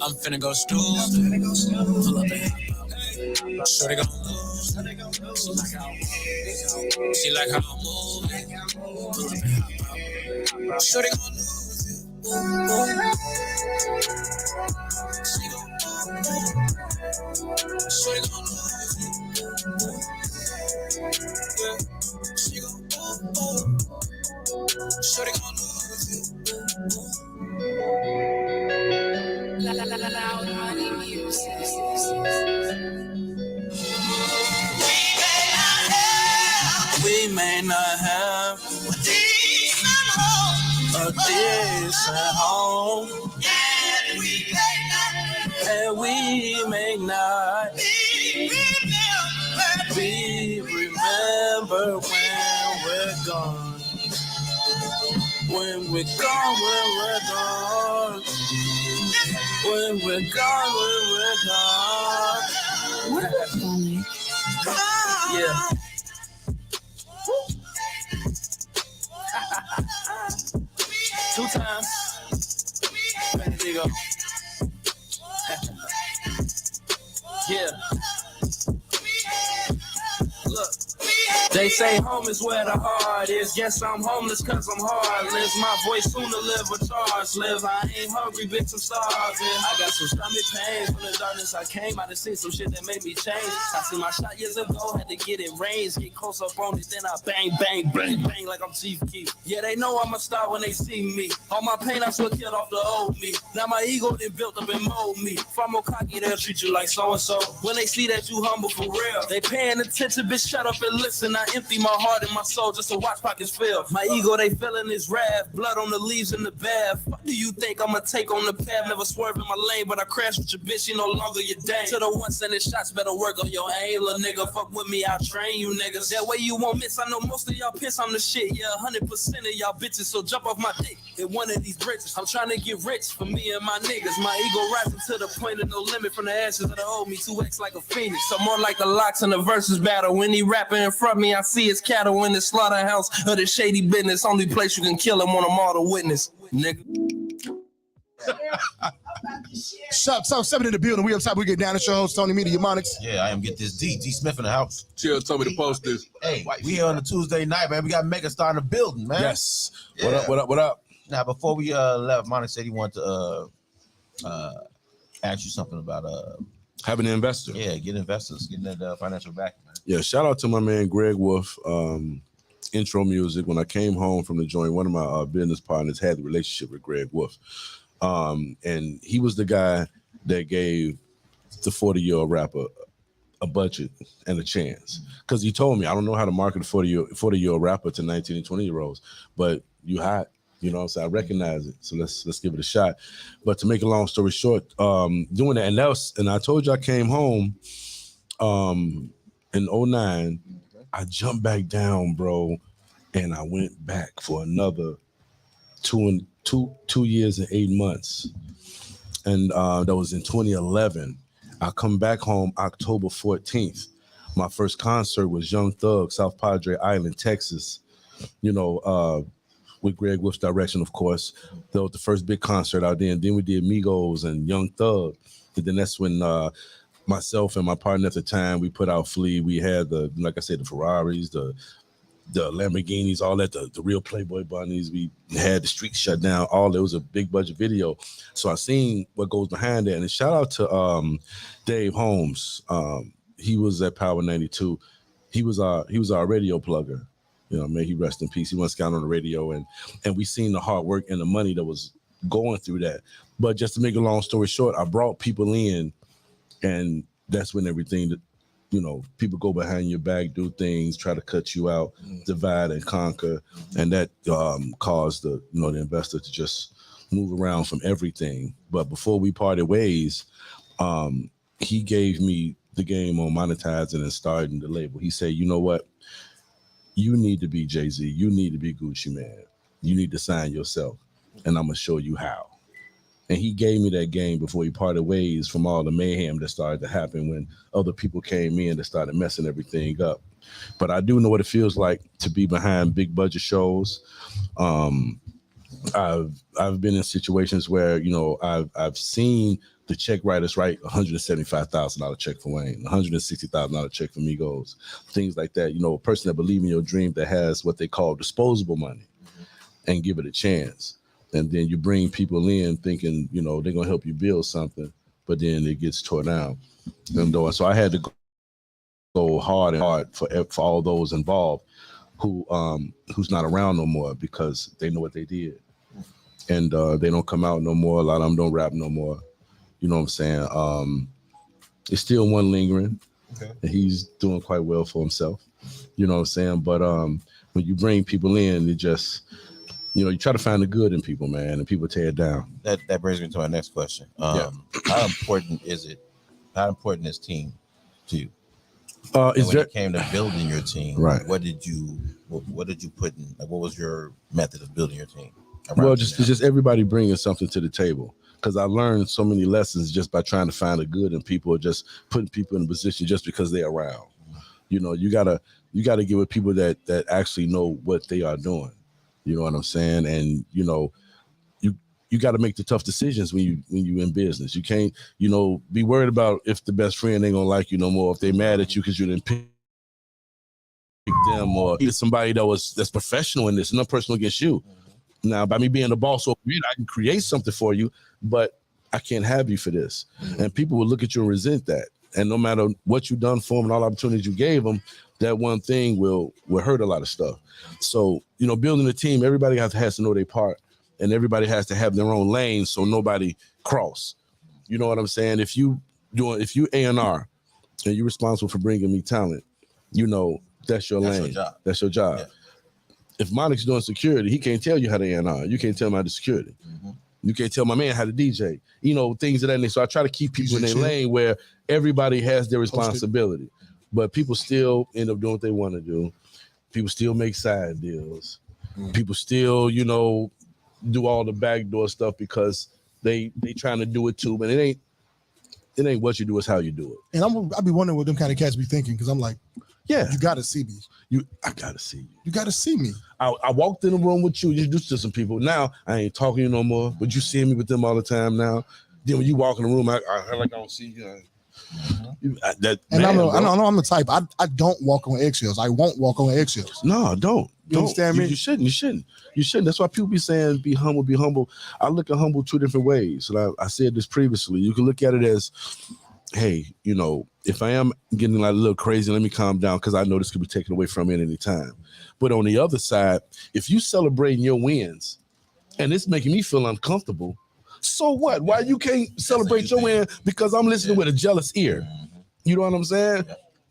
I'm finna go stupid. Pull up and shorty gon' lose. She like how I move. Shorty gon' lose. She gon' Shorty gon' lose. Yeah. She gon' Shorty gon' lose. Loud money music. We may not have a decent home, and we may not remember when we're gone. When we're gone, when we're gone. When we're gone, when we're gone. Yeah. Two times. There you go. Yeah. Look. They say home is where the heart is. Guess I'm homeless cause I'm heartless. My voice soon to live a charge live. I ain't hungry, bitch, I'm starving. I got some stomach pains from the darkness I came. I done seen some shit that made me change. I seen my shot years ago, had to get it raised. Get close up on it, then I bang, bang, bang, bang like I'm Chief Keef. Yeah, they know I'm a star when they see me. All my pain I still killed off the old me. Now my ego done built up and mold me. If I'm more cocky, they'll treat you like so-and-so. When they see that you humble for real, they paying attention, bitch, shut up and listen. I empty my heart and my soul just to watch pockets fill. My ego, they feeling this wrath, blood on the leaves in the bath. What do you think I'ma take on the path? Never swerve in my lane, but I crash with your bitch, she no longer your dame. To the one sending shots, better work on your aim, little nigga. Fuck with me, I'll train you niggas. That way you won't miss. I know most of y'all piss on the shit. Yeah, 100% of y'all bitches, so jump off my dick. Hit one of these bridges. I'm trying to get rich for me and my niggas. My ego rising to the point of no limit from the ashes of the old me. 2X like a phoenix. So more like the locks in the versus battle. When he rapping in front of me, I see his cattle in the slaughterhouse of the shady business. Only place you can kill him on a mortal witness, nigga. Shoptalk 7 in the building. We up top. We get down. It's your host, Tony Media Monics. Yeah, I am Get This D Smith in the house. Chill told me to post this. Hey, we here on a Tuesday night, man. We got Megastar in the building, man. Yes. Yeah. What up? Now, before we left, Monix said he wanted to ask you something about Having an investor. Yeah, get investors, getting that financial backing, man. Yeah, shout out to my man Greg Wolf. Intro music. When I came home from the joint, one of my business partners had the relationship with Greg Wolf. And he was the guy that gave the 40-year-old rapper a budget and a chance. Because he told me, I don't know how to market a 40-year-old rapper to 19 and 20-year-olds, but you hot. You know, so I recognize it. So let's give it a shot. But to make a long story short, doing that, and I told you I came home in 2009. I jumped back down, bro, and I went back for another 2 years and 8 months. And that was in 2011. I come back home October 14th. My first concert was Young Thug, South Padre Island, Texas. You know, with Greg Wolf's direction, of course. That was the first big concert out there. And then we did Migos and Young Thug. And then that's when myself and my partner at the time, we put out Flea. We had like I said, the Ferraris, the Lamborghinis, all that, the real Playboy bunnies. We had the streets shut down. It was a big budget video. So I seen what goes behind that. And shout out to Dave Holmes. He was at Power 92. He was our radio plugger. You know, may he rest in peace. He once got on the radio, and we seen the hard work and the money that was going through that. But just to make a long story short, I brought people in, and that's when everything that, you know, people go behind your back, do things, try to cut you out, divide and conquer, and that caused the investor to just move around from everything. But before we parted ways, he gave me the game on monetizing and starting the label. He said, you know what? You need to be Jay-Z. You need to be Gucci Man. You need to sign yourself, and I'm going to show you how. And he gave me that game before he parted ways from all the mayhem that started to happen when other people came in that started messing everything up. But I do know what it feels like to be behind big budget shows. I've been in situations where, you know, I've seen the check writers write $175,000 check for Wayne, $160,000 check for Migos, things like that. You know, a person that believes in your dream that has what they call disposable money and give it a chance. And then you bring people in thinking, you know, they're going to help you build something, but then it gets torn down. So I had to go hard for all those involved who's not around no more because they know what they did. And they don't come out no more. A lot of them don't rap no more. You know what I'm saying? It's still one lingering. Okay. And he's doing quite well for himself. You know what I'm saying? But when you bring people in, it just, you know, you try to find the good in people, man, and people tear it down. That brings me to my next question. How important is it? How important is team to you? When it came to building your team, right? What did you put in? Like, what was your method of building your team? Well, just everybody bringing something to the table. Because I learned so many lessons just by trying to find the good in people, or just putting people in a position just because they're around. You know, you gotta get with people that actually know what they are doing. You know what I'm saying? And you know, you got to make the tough decisions when you in business. You can't, you know, be worried about if the best friend ain't gonna like you no more, if they mad at you because you didn't pick them, or either somebody that's professional in this, not personal against you. Now, by me being the boss over here, I can create something for you, but I can't have you for this. And people will look at you and resent that. And no matter what you've done for them and all the opportunities you gave them, that one thing will hurt a lot of stuff. So, you know, building a team, everybody has to know their part, and everybody has to have their own lane so nobody cross. You know what I'm saying? If you A&R and you're responsible for bringing me talent, you know, That's your lane. That's your job. Yeah. If Monic's doing security, he can't tell you how to A&R. You can't tell him how to security. Mm-hmm. You can't tell my man how to DJ. You know, things of that nature. So I try to keep people in their lane where everybody has their responsibility. But people still end up doing what they want to do. People still make side deals. People still, you know, do all the backdoor stuff because they trying to do it too. But it ain't what you do, it's how you do it. And I'll be wondering what them kind of cats be thinking, because I'm like, yeah, you got to see me. I got to see you. You got to see me. I walked in the room with you, introduced to some people. Now I ain't talking to you no more, but you see me with them all the time now. Then when you walk in the room, I like I don't see you. I know I'm the type. I don't walk on eggshells. I won't walk on eggshells. No, don't. You understand me? You shouldn't. That's why people be saying be humble, be humble. I look at humble two different ways. And I said this previously. You can look at it as, hey, you know, if I am getting like a little crazy, let me calm down, because I know this could be taken away from me at any time. But on the other side, if you celebrating your wins and it's making me feel uncomfortable, so what? Why you can't celebrate your win because I'm listening with a jealous ear? You know what I'm saying?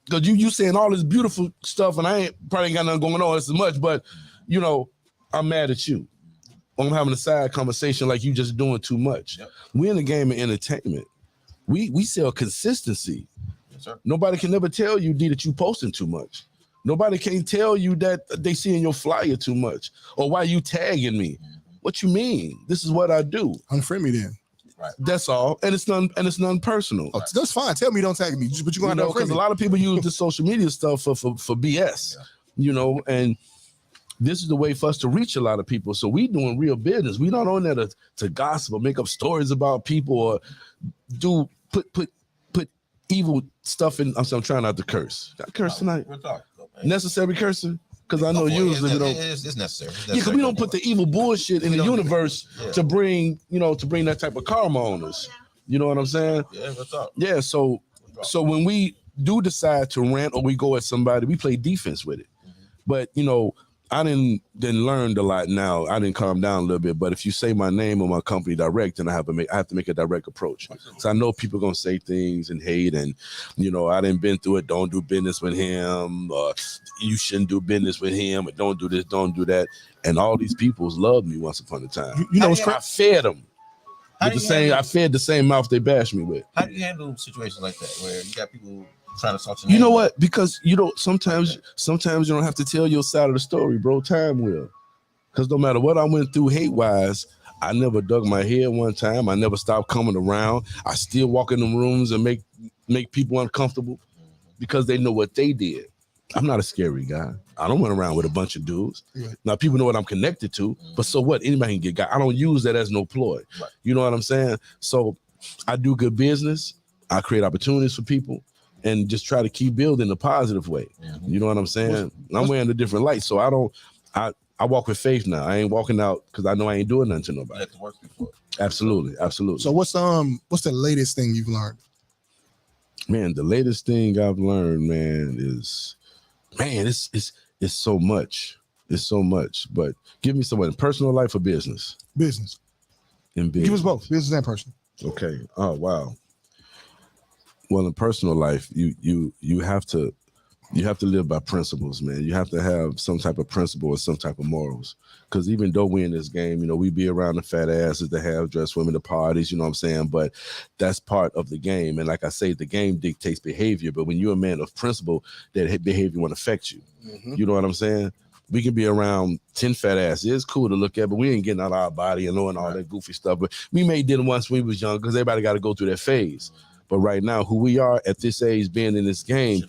Because you saying all this beautiful stuff and I probably ain't got nothing going on as much, but, you know, I'm mad at you. I'm having a side conversation like you just doing too much. We're in the game of entertainment. We sell consistency. Yes, sir. Nobody can never tell you, D, that you posting too much. Nobody can tell you that they seeing your flyer too much or why you tagging me. What you mean? This is what I do. Unfriend me then. Right. That's all, and it's none personal. Oh, that's fine. Tell me don't tag me, but you're gonna because a lot of people use the social media stuff for BS, you know, and this is the way for us to reach a lot of people. So we doing real business. We not on there to gossip or make up stories about people or do put evil stuff in. I'm trying not to curse. Got to curse tonight. We're talking, necessary cursing. Because I know usually we don't. It's necessary. Yeah, because we don't put the evil bullshit in the universe to bring that type of karma on us. You know what I'm saying? Yeah, what's up? Yeah, so when we do decide to rant or we go at somebody, we play defense with it. But you know, I didn't learn a lot now. I didn't calm down a little bit. But if you say my name or my company direct, then I have to make a direct approach. So I know people are gonna say things and hate, and you know, I didn't been through it. Don't do business with him. You shouldn't do business with him. Or don't do this. Don't do that. And all these peoples loved me once upon a time. You know what's crazy? I fed them. I fed the same mouth they bashed me with. How do you handle situations like that where you got people trying to talk to you? You know what? Because you know, sometimes you don't have to tell your side of the story, bro. Time will. Because no matter what I went through hate-wise, I never dug my head one time. I never stopped coming around. I still walk in the rooms and make people uncomfortable because they know what they did. I'm not a scary guy. I don't run around with a bunch of dudes. Yeah. Now people know what I'm connected to, but so what? Anybody can get got. I don't use that as no ploy. Right. You know what I'm saying? So I do good business. I create opportunities for people and just try to keep building the positive way. Mm-hmm. You know what I'm saying? I'm wearing a different light. So I walk with faith now. I ain't walking out because I know I ain't doing nothing to nobody. That's work before. Absolutely. So what's the latest thing you've learned? Man, the latest thing I've learned, man, is it's so much. It's so much. But give me someone in personal life or business? Business. In business. Give us both, business and personal. Okay. Oh wow. Well, in personal life, you have to live by principles, man. You have to have some type of principle or some type of morals. Because even though we're in this game, you know, we be around the fat asses, the half-dressed women, the parties, you know what I'm saying? But that's part of the game. And like I say, the game dictates behavior. But when you're a man of principle, that behavior won't affect you. Mm-hmm. You know what I'm saying? We can be around 10 fat asses. It's cool to look at, but we ain't getting out of our body and knowing all that goofy stuff. But we may did it once when we was young because everybody got to go through that phase. But right now, who we are at this age, being in this game,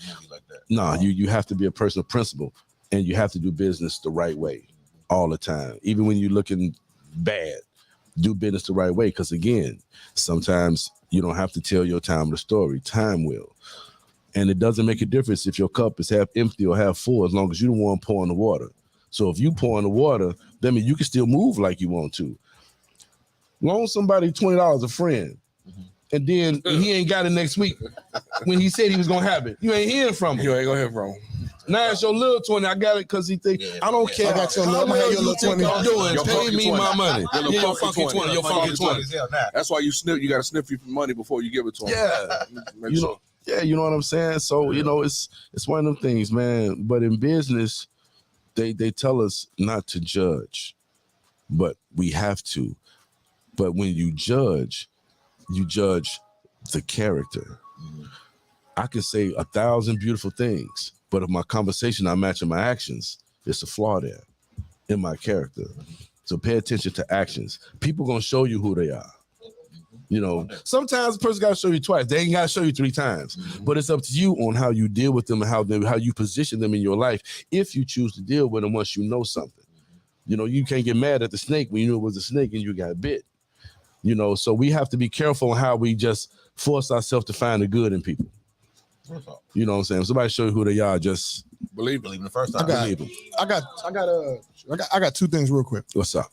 you have to be a person of principle, and you have to do business the right way all the time. Even when you're looking bad, do business the right way. Because again, sometimes you don't have to tell your time the story. Time will. And it doesn't make a difference if your cup is half empty or half full, as long as you don't want to pour in the water. So if you pour in the water, that means you can still move like you want to. Loan somebody $20 a friend. And then he ain't got it next week when he said he was gonna have it. You ain't hearing from him. You ain't gonna hear from him. Now it's your little 20. I got it because he think I don't care. I got your little 20. I'm doing. Pay me my money. Your funky 20. That's why you gotta sniff your money before you give it to him. Yeah. Yeah, you know what I'm saying? So, you know, it's one of them things, man. But in business, they tell us not to judge, but we have to. But when you judge the character. I can say 1,000 beautiful things, but if my conversation not matching my actions, it's a flaw there in my character. So pay attention to actions. People gonna show you who they are. You know, sometimes a person gotta show you twice. They ain't gotta show you 3 times. But it's up to you on how you deal with them and how you position them in your life if you choose to deal with them once you know something. You know, you can't get mad at the snake when you knew it was a snake and you got bit. You know, so we have to be careful on how we just force ourselves to find the good in people. You know what I'm saying? If somebody show you who they are, just Believe Believe in the first time. believe them. I got 2 things real quick. What's up?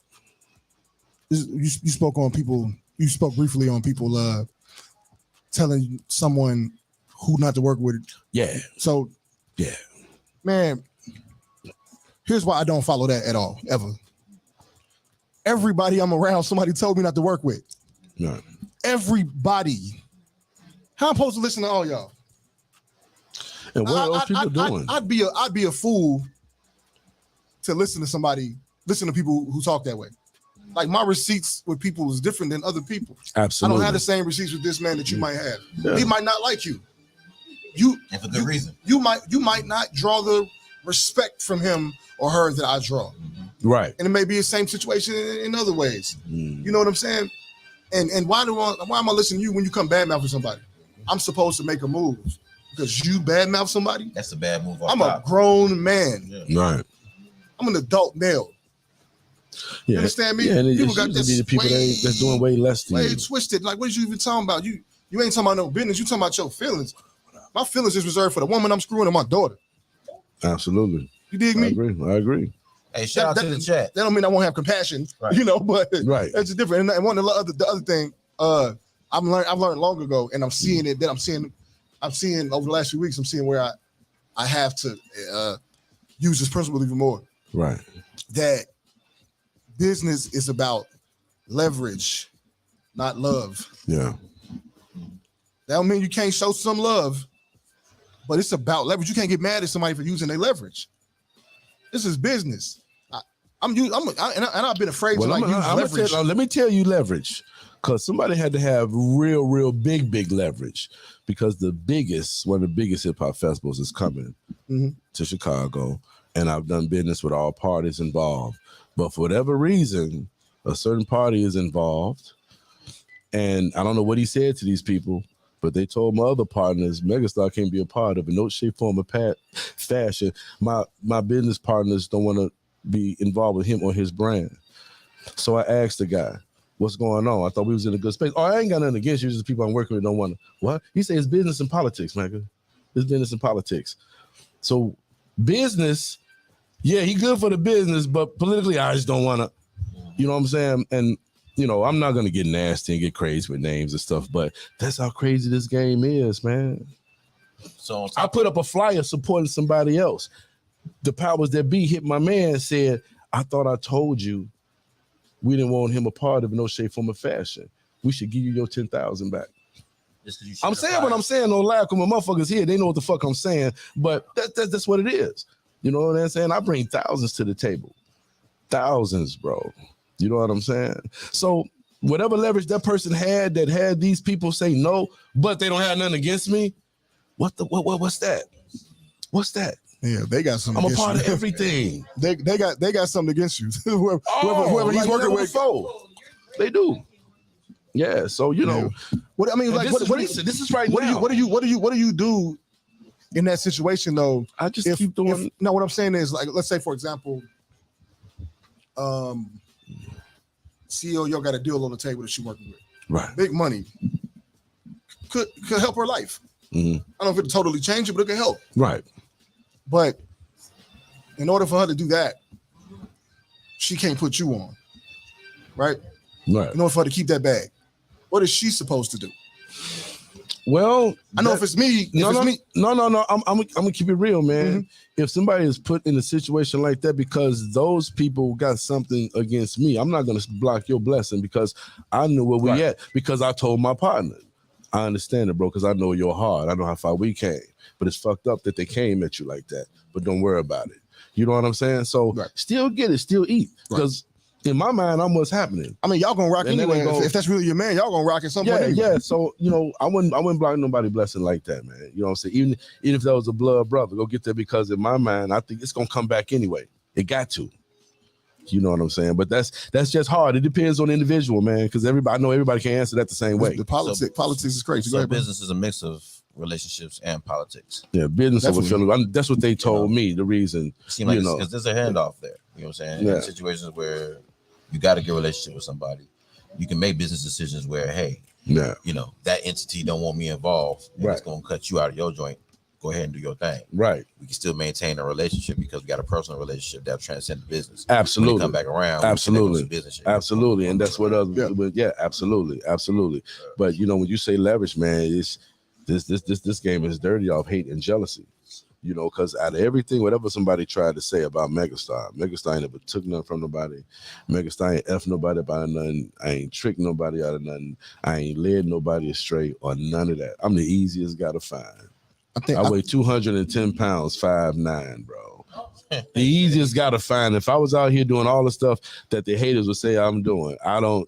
You spoke on people. You spoke briefly on people telling someone who not to work with. Yeah. So, Yeah. man, here's why I don't follow that at all, ever. Everybody I'm around, somebody told me not to work with. No. Everybody. How I'm supposed to listen to all y'all? And what are those people doing? I'd be a fool to listen to people who talk that way. Like my receipts with people is different than other people. Absolutely. I don't have the same receipts with this man that you might have. Yeah. He might not like you. And for good reason. You might not draw the respect from him or her that I draw. Right. And it may be the same situation in other ways. You know what I'm saying? And why am I listening to you when you come badmouth with somebody? I'm supposed to make a move because you badmouth somebody. That's a bad move. I'm a grown man. Yeah. Right. I'm an adult male. Yeah. You understand me? Yeah, and People got this be the people that's doing way less than way you. twisted. Like, what are you even talking about? You ain't talking about no business. You talking about your feelings. My feelings is reserved for the woman I'm screwing and my daughter. Absolutely. You dig me? I agree. Hey, shout out to the chat. That don't mean I won't have compassion, Right. you know, but Right. that's different. And one of the other thing, I've learned long ago, and I'm seeing it. That I'm seeing over the last few weeks. I'm seeing where I have to use this principle even more. Right. That business is about leverage, not love. Yeah. That don't mean you can't show some love, but it's about leverage. You can't get mad at somebody for using their leverage. This is business. I've been afraid to use leverage. Let me tell you leverage, because somebody had to have real big leverage, because one of the biggest hip hop festivals is coming to Chicago, and I've done business with all parties involved. But for whatever reason, a certain party is involved, and I don't know what he said to these people, but they told my other partners, Megastar can't be a part of it. No shape, form, or fashion. My business partners don't want to be involved with him or his brand. So I asked the guy, what's going on? I thought we was in a good space. Oh, I ain't got nothing against you. Just the people I'm working with don't want to. What? He said it's business and politics, man. It's business and politics. So business, yeah, he good for the business, but politically, I just don't want to, you know what I'm saying? And, you know, I'm not going to get nasty and get crazy with names and stuff, but that's how crazy this game is, man. So I put up a flyer supporting somebody else. The powers that be hit my man, said, I thought I told you we didn't want him a part of no shape, form, or fashion. We should give you your 10,000 back. I'm saying what I'm saying, no lie, because my motherfuckers here, they know what the fuck I'm saying, but that's what it is. You know what I'm saying? I bring thousands to the table. Thousands, bro. You know what I'm saying? So whatever leverage that person had that had these people say no, but they don't have nothing against me, what's that? What's that? Yeah, they got something. I'm a part of everything. They got something against you. whoever he's working with. They do. Yeah. So you know, what I mean, like, this is right now. What do you do in that situation though? I just keep doing. No, what I'm saying is, like, let's say for example, CEO, y'all got a deal on the table that she's working with. Right. Big money. Could help her life. Mm-hmm. I don't know if it totally change it, but it could help. Right. But in order for her to do that, she can't put you on. Right? Right. In order for her to keep that bag. What is she supposed to do? Well, I know if it's me. No. I'm gonna keep it real, man. Mm-hmm. If somebody is put in a situation like that because those people got something against me, I'm not gonna block your blessing because I knew where we at because I told my partner. I understand it, bro, because I know your heart. I know how far we came. But it's fucked up that they came at you like that. But don't worry about it. You know what I'm saying? So still get it, still eat. Because in my mind, I'm what's happening. I mean, y'all gonna rock And anyway. then If that's really your man, y'all gonna rock at some point anyway. Yeah. So, you know, I wouldn't block nobody blessing like that, man. You know what I'm saying? Even if that was a blood brother, go get there, because in my mind, I think it's gonna come back anyway. It got to. You know what I'm saying? But that's just hard. It depends on the individual, man, because I know everybody can't answer that the same way. The politics is crazy. So business is a mix of relationships and politics. Yeah, business over feeling. That's what they told me. The reason, seem like because there's a handoff there. You know what I'm saying? Yeah. In situations where you got a good relationship with somebody, you can make business decisions where, hey, you know, that entity don't want me involved, and it's gonna cut you out of your joint. Go ahead and do your thing. Right. We can still maintain a relationship because we got a personal relationship that transcends business. Absolutely. When you come back around. Absolutely. Business, absolutely. And that's what others. Yeah. Absolutely. Absolutely. But you know, when you say leverage, man, it's this game is dirty off hate and jealousy. You know, because out of everything, whatever somebody tried to say about Megastar ain't never took nothing from nobody. Megastar ain't F nobody about nothing. I ain't tricked nobody out of nothing. I ain't led nobody astray or none of that. I'm the easiest guy to find. I weigh 210 pounds, 5'9", bro. The easiest guy to find. If I was out here doing all the stuff that the haters would say I'm doing, you know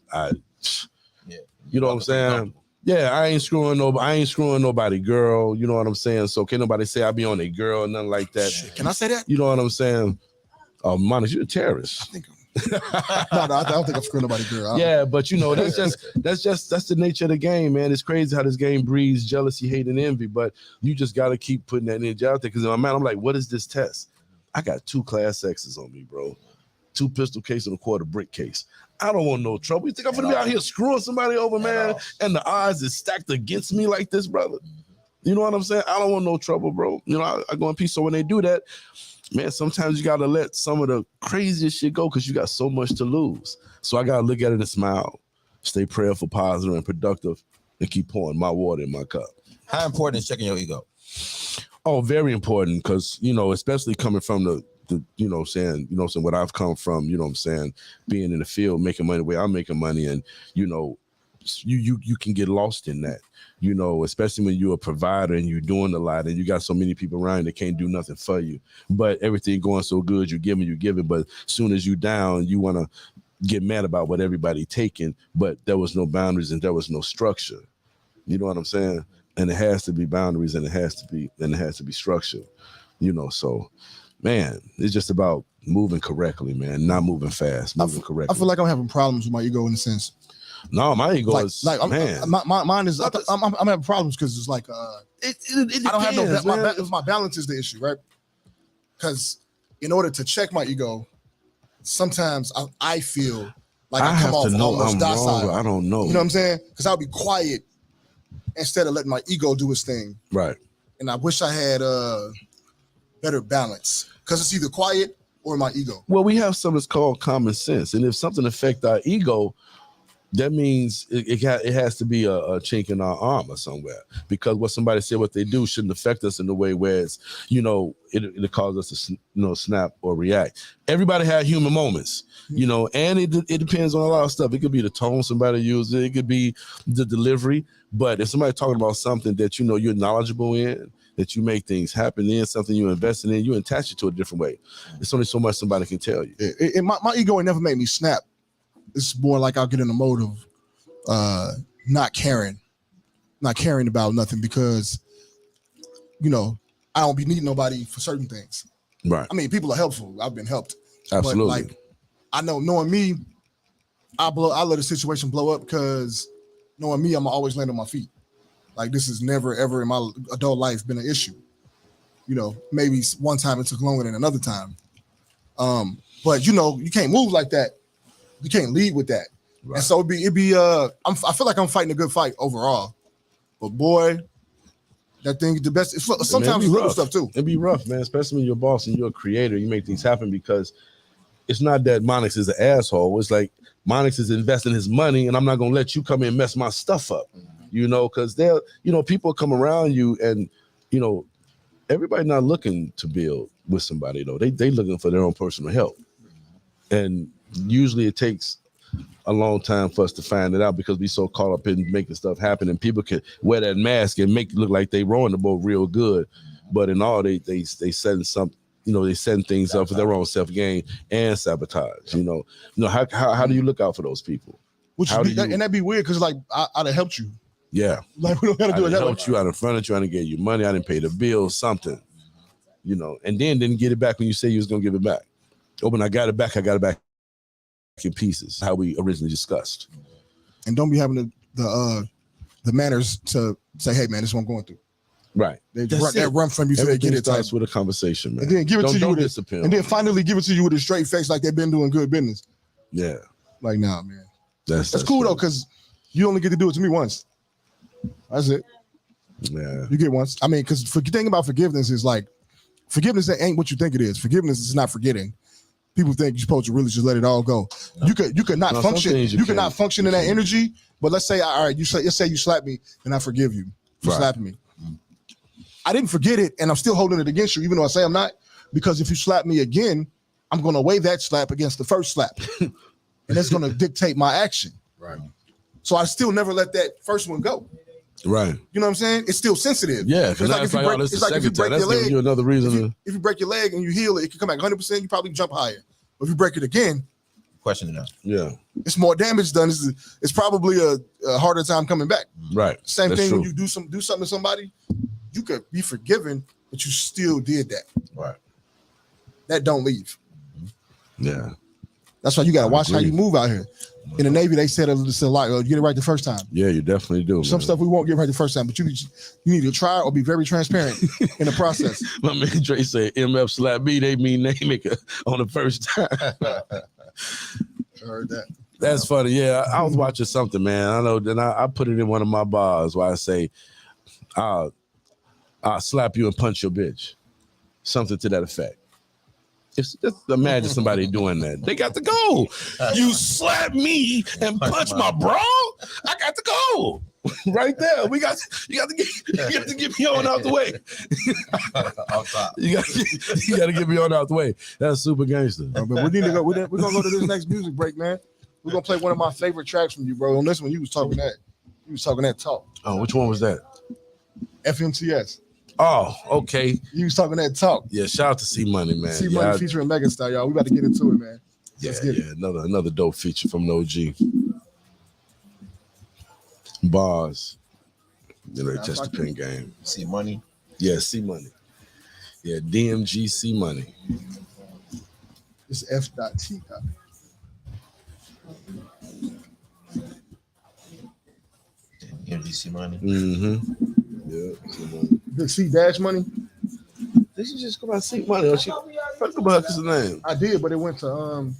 what I'm saying? Yeah, I ain't screwing nobody, girl. You know what I'm saying? So can't nobody say I be on a girl, nothing like that. Shit, can I say that? You know what I'm saying? Oh, Monica, you're a terrorist. I think I don't think I'm screwing nobody, girl. Yeah, but you know, that's the nature of the game, man. It's crazy how this game breeds jealousy, hate, and envy. But you just gotta keep putting that energy out there. Because in my mind, I'm like, what is this test? I got 2 Class X's on me, bro. 2 pistol case and a quarter brick case. I don't want no trouble. You think I'm gonna be out here screwing somebody over, man? And the odds is stacked against me like this, brother. You know what I'm saying? I don't want no trouble, bro. You know, I go in peace. So when they do that, man, sometimes you gotta let some of the craziest shit go because you got so much to lose. So I gotta look at it and smile, stay prayerful, positive, and productive, and keep pouring my water in my cup. How important is checking your ego? Oh, very important, because you know, especially coming from the you know what I'm saying, what I've come from, you know what I'm saying, being in the field, making money the way I'm making money, and you know, you can get lost in that. You know, especially when you're a provider and you're doing a lot and you got so many people around that can't do nothing for you. But everything going so good, you're giving. But as soon as you down, you want to get mad about what everybody taking. But there was no boundaries and there was no structure. You know what I'm saying? And it has to be boundaries and it has to be structure. You know, so man, it's just about moving correctly, man, not moving fast, moving correctly. I feel like I'm having problems with my ego in a sense. No, my ego is man. Mine is. I'm having problems because it's like it I don't have depends, my balance is the issue, right? Because in order to check my ego, sometimes I feel like I come off almost docile. I don't know. You know what I'm saying? Because I'll be quiet instead of letting my ego do its thing. Right. And I wish I had better balance because it's either quiet or my ego. Well, we have something that's called common sense, and if something affects our ego, that means it has to be a chink in our armor somewhere, because what somebody said, what they do shouldn't affect us in the way where it's, you know, it causes us to snap or react. Everybody had human moments, you know, and it depends on a lot of stuff. It could be the tone somebody uses, it could be the delivery. But if somebody's talking about something that you know you're knowledgeable in, that you make things happen in, something you're investing in, you attach it to a different way. There's only so much somebody can tell you. My ego ain't never made me snap. It's more like I'll get in the mode of not caring about nothing because, you know, I don't be needing nobody for certain things. Right. I mean, people are helpful. I've been helped. Absolutely. But like, I know, knowing me, I let a situation blow up because knowing me, I'm always land on my feet. Like, this has never, ever in my adult life been an issue. You know, maybe one time it took longer than another time. But, you know, you can't move like that. You can't lead with that. Right. And so I feel like I'm fighting a good fight overall. But boy, that thing, the best, sometimes it's little stuff too. It'd be rough, man, especially when you're a boss and you're a creator, you make things happen, because it's not that Monix is an asshole. It's like Monix is investing his money and I'm not going to let you come in and mess my stuff up, you know, because people come around you and, you know, everybody not looking to build with somebody though. They looking for their own personal help. And usually it takes a long time for us to find it out because we so caught up in making stuff happen, and people can wear that mask and make it look like they rowing the boat real good, but in all they setting some, they setting things up for their own self gain and sabotage. How do you look out for those people? And that'd be weird because like I'd have helped you. Yeah, like we don't gotta do it. I helped you out in front of you, I didn't give you money, I didn't pay the bill, something, and then didn't get it back when you said you was gonna give it back. Oh, when I got it back in pieces, how we originally discussed. And don't be having the manners to say, "Hey, man, this is what I'm going through." Right. That run from you so they get it. Starts with a conversation, man. And then give it to you disappear. and then finally give it to you with a straight face, like they've been doing good business. Yeah. Like, nah, man. That's cool though, because you only get to do it to me once. That's it. Yeah. You get once. I mean, because the thing about forgiveness is like, forgiveness ain't what you think it is. Forgiveness is not forgetting. People think you're supposed to really just let it all go. No. You could not function. You could not function in that energy. But let's say, all right, let's say you slap me, and I forgive you for slapping me. I didn't forget it, and I'm still holding it against you, even though I say I'm not. Because if you slap me again, I'm going to weigh that slap against the first slap, and that's going to dictate my action. Right. So I still never let that first one go. Right. You know what I'm saying? It's still sensitive. Yeah, because if you break your leg, you another reason. If you break your leg and you heal it, it can come back 100%. You probably jump higher. But if you break it again, question it out. Yeah, it's more damage done. It's probably a harder time coming back. Right. Same thing when you do something to somebody, you could be forgiven, but you still did that. Right. That don't leave. Yeah. That's why you got to watch how you move out here. In the Navy, they said a lot. You get it right the first time. Yeah, you definitely do. Some stuff we won't get right the first time, but you need to try or be very transparent in the process. My man Dre said, "MF slap me." They mean they make it on the first time. I heard that. That's funny. Yeah, I was watching something, man. I know. Then I put it in one of my bars where I say, "I'll slap you and punch your bitch," something to that effect. Just imagine somebody doing that. They got to go. You slap me and punch my bra. I got to go. Right there. You got to get me on out the way. You got to get me on out the way. That's super gangster. But we need to go. We're gonna go to this next music break, man. We're gonna play one of my favorite tracks from you, bro. On this one, you was talking that talk. Oh, which one was that? FMTS. Oh, okay. You was talking that talk. Yeah, shout out to C Money, man. C Money featuring Megastar, y'all. We about to get into it, man. Yeah. Another dope feature from an OG. Bars. Just the pin game. C Money. Yeah, C Money. Yeah, DMG C Money. It's F.T. DMG Money. Mm-hmm. Yeah. The C Dash Money. Did she just go by C Money? Or she fuck about his name? I did, but it went to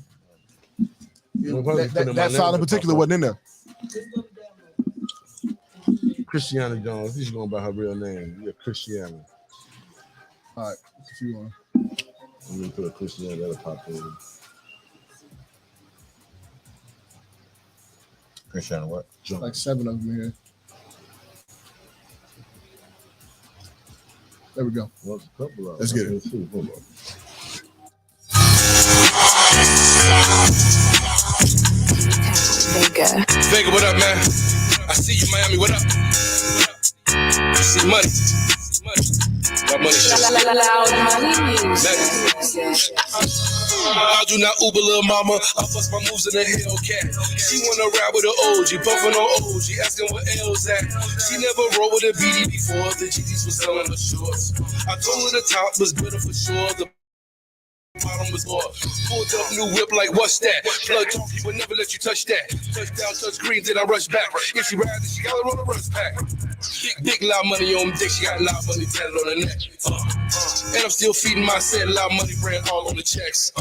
that file in particular wasn't in there. Christiana Jones. She's going by her real name. Yeah, Christiana. All right, if you want. I'm gonna put a Christiana that'll pop in. Christiana what? Like 7 of them here. There we go. Well, a couple of Let's get it. Hold on. Vega, what up, man? I see you, Miami. What up? See money. Got money. I do not Uber, little mama. I bust my moves in the Hellcat. She wanna ride with an OG, puffin' on OG, asking what L's at. She never rolled with a BD before. The GTs was selling the shorts. I told her the top was better for sure. The bottom was more. Pulled up new whip like what's that? Blood talk, he would never let you touch that. Touchdown, touch green, then I rush back. If she rides, she gotta roll a rush pack. Big loud money on dick, she got loud money tatted on her neck. And I'm still feeding my set, loud money brand all on the checks.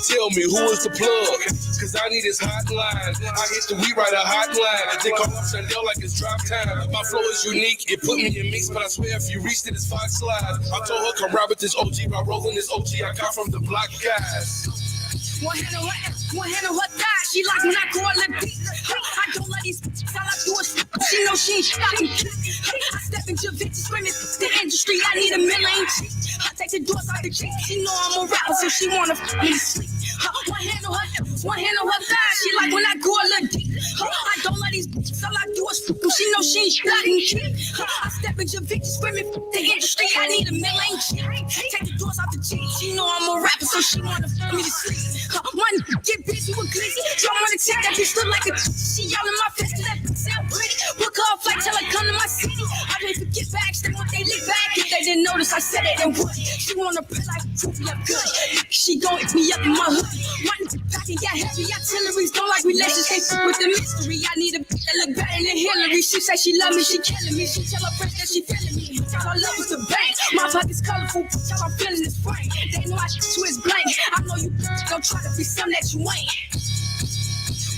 Tell me who is the plug? Cause I need his hotline. I hit the We Write a hotline. They call up Shandell like it's drop time. My flow is unique, it put me in mix, but I swear if you reached it, it's Fox Live. I told her come ride with this OG by rolling this OG I got from the block guys. One hand on her thigh, she like when I call it beat. I don't let these all I do is she know she ain't stopping. I step into bitches screaming the industry, I need a million. I take the doors out the cheek, she know I'm a rapper, so she wanna me sleep. One hand on her, One hand on her thigh, she like when I go a little deep. I don't let these bitches, all I do is f*** 'em. She know she ain't blocking me. I step into bitches screaming, f*** the industry, I need a million cheap. Take the doors off the Jeep. She know I'm a rapper, so she wanna f*** me to sleep. One get busy with glizzy. Don't wanna take that bitch look like a she all in my face, cause that bitch sound pretty. Book her off like tell her come to my city. I didn't forget bags, they want they lick back. If they didn't notice, I said it and would. She wanna play like Poopy, I'm good. She gon' hit me up in my hood. One packing got heavy, artilleries don't like relations, can't fuck with the mystery. I need a bitch that look better than Hillary. She say she love me, she killing me. She tell her friends that she feeling me. Tell her love is the bank. My pocket's colorful, tell I'm feeling this brain. They know I twist blank. I know you don't try to be something that you ain't.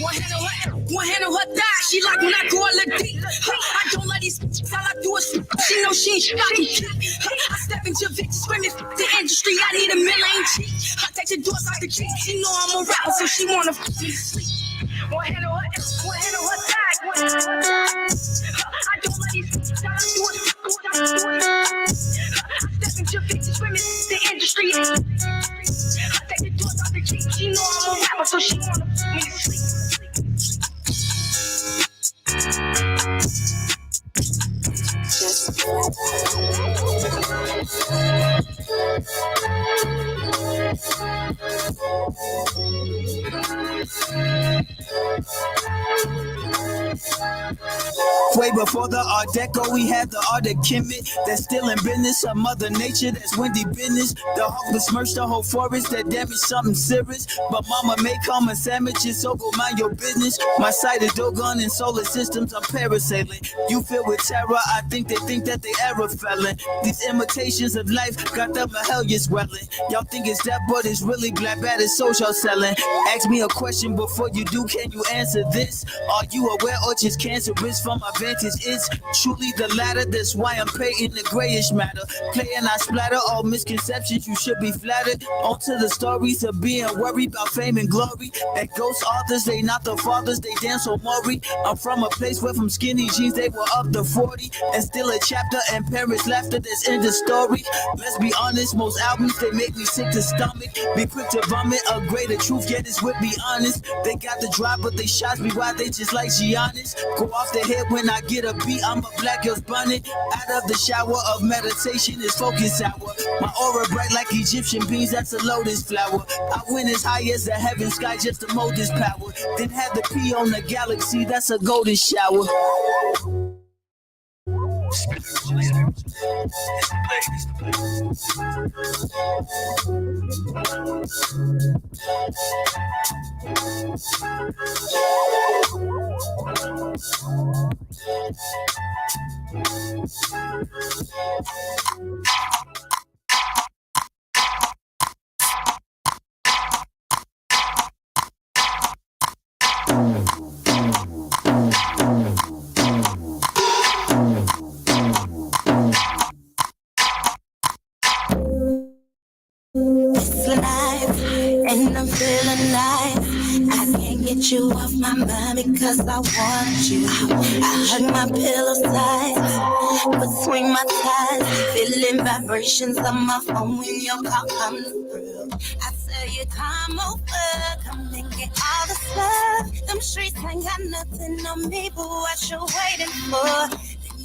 One hand on her thigh, she like when I go a little deep. I don't let these all I do is she know she ain't fucking keep. I step into bitches screaming the industry, I need a million cheap. I take the doors off the Jeep, she know I'm a rapper, so she wanna f*** me to sleep. One hand on her thigh, I don't let these all I do is I step into bitches screaming the industry. I take the doors off the Jeep, she know I'm a rapper, so she wanna f*** me to sleep. Way before the Art Deco, we had the Art of Kemet that's still in business. Of Mother Nature, that's windy business. The hawk besmirched the whole forest that damaged something serious. But mama make common sandwiches, so go mind your business. My sight is Dogon and solar systems, I'm parasailing. You filled with terror, I think that they ever felon. These imitations of life got them a hell yes swelling. Y'all think it's that, but it's really black bad as social selling. Ask me a question before you do, can you answer this? Are you aware or just cancerous? From my vantage, it's truly the latter. That's why I'm painting the grayish matter. Playing I splatter all misconceptions, you should be flattered. Onto the stories of being worried about fame and glory. And ghost authors, they not the fathers, they dance on Maury. I'm from a place where from skinny jeans they were up to 40. And still a chapter and parents laughter that's in the story. Let's be honest, most albums they make me sick to stomach. Be quick to vomit a greater truth, yet it's with me honest. They got the drive, but they shots me why they just like Giannis. Go off the head when I get a beat, I'm a black girl's bonnet. Out of the shower of meditation is focus hour. My aura bright like Egyptian beans, that's a lotus flower. I went as high as the heaven sky just to mold this power. Then had the P on the galaxy, that's a golden shower. It's life, and I'm feeling nice. I can't get you off my mind because I want you. I hug my pillow tight, between my thighs, feeling vibrations on my phone when your call comes through. I tell you come over, come and get all the stuff. Them streets ain't got nothing on me, but what you waiting for?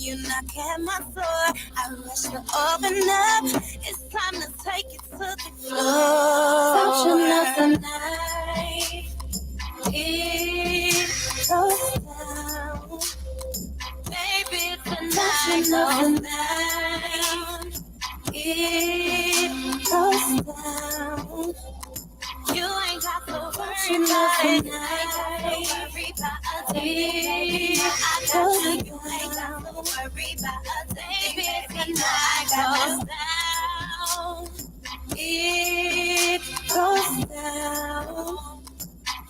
You knock at my door, I rush to open up. It's time to take it to the floor. Don't you know tonight it goes down, baby, tonight goes down. It goes down. You ain't got to worry about it. Worry about a day. I got you. You ain't got to worry about a day. Baby, tonight goes down. It goes down.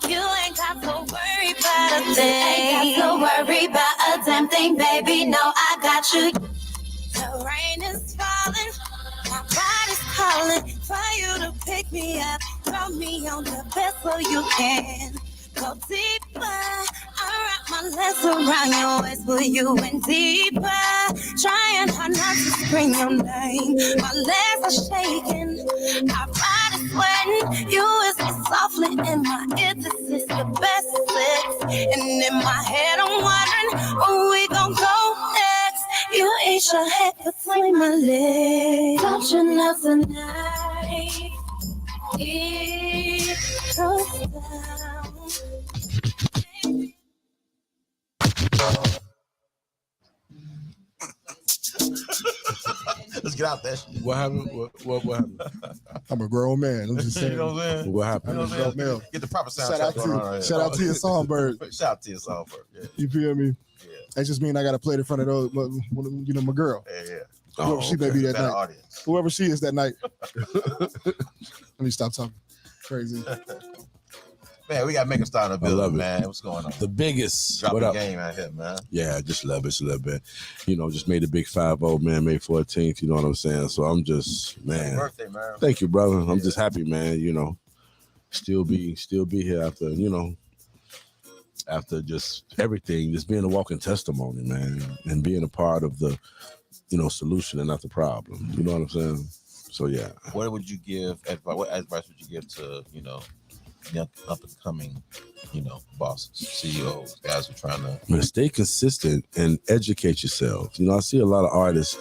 You ain't got to worry about a thing. Ain't got to worry about a damn thing, baby. No, I got you. The rain is falling. My body's calling for you to pick me up. Throw me on the bed so you can go deeper. I wrap my legs around your waist, pull you in deeper. Trying hard not to scream your name. My legs are shaking, my body's sweating. You whisper softly in my ear to And in my head, I'm wondering where we gon' go next. You ain't your head between my legs. Touching us tonight. It goes down. Let's get out that shit. What happened? What happened? I'm a grown man. I'm just saying. You know what I'm saying? What happened? You know what I'm saying? Male. Get the proper sound. Shout out to your songbird. Shout out to your songbird. Yeah. You feel me? Yeah. That just mean I gotta play it in front of those, you know, my girl. Yeah. Whoever she may be that Better night. audience. Whoever she is that night. Let me stop talking. Crazy. Man, we got Megastar in the I love building, it. man. What's going on? The biggest. Dropping What up? game out here, man. Yeah, I just love it a little bit. You know, just made a big 5-0, man, May 14th. You know what I'm saying? So I'm just, Happy man. birthday, man. Thank you, brother. I'm just happy, man. You know, still be here after, you know, after just everything, just being a walking testimony, man, and being a part of the, you know, solution and not the problem. You know what I'm saying? So yeah. What would you give advice? What advice would you give to, you know, young up and coming, you know, bosses, CEOs, guys who are trying to But stay consistent and educate yourself. You know, I see a lot of artists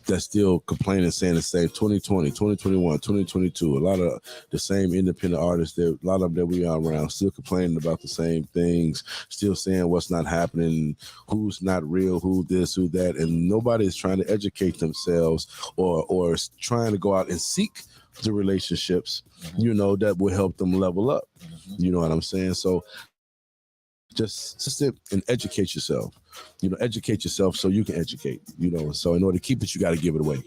that still complaining, saying the same 2020, 2021, 2022. A lot of the same independent artists, a lot of them that we are around, still complaining about the same things, still saying what's not happening, who's not real, who this, who that, and nobody is trying to educate themselves or trying to go out and seek the relationships, you know, that will help them level up. You know what I'm saying? So just sit and educate yourself. You know, educate yourself so you can educate. You know, so in order to keep it, you got to give it away.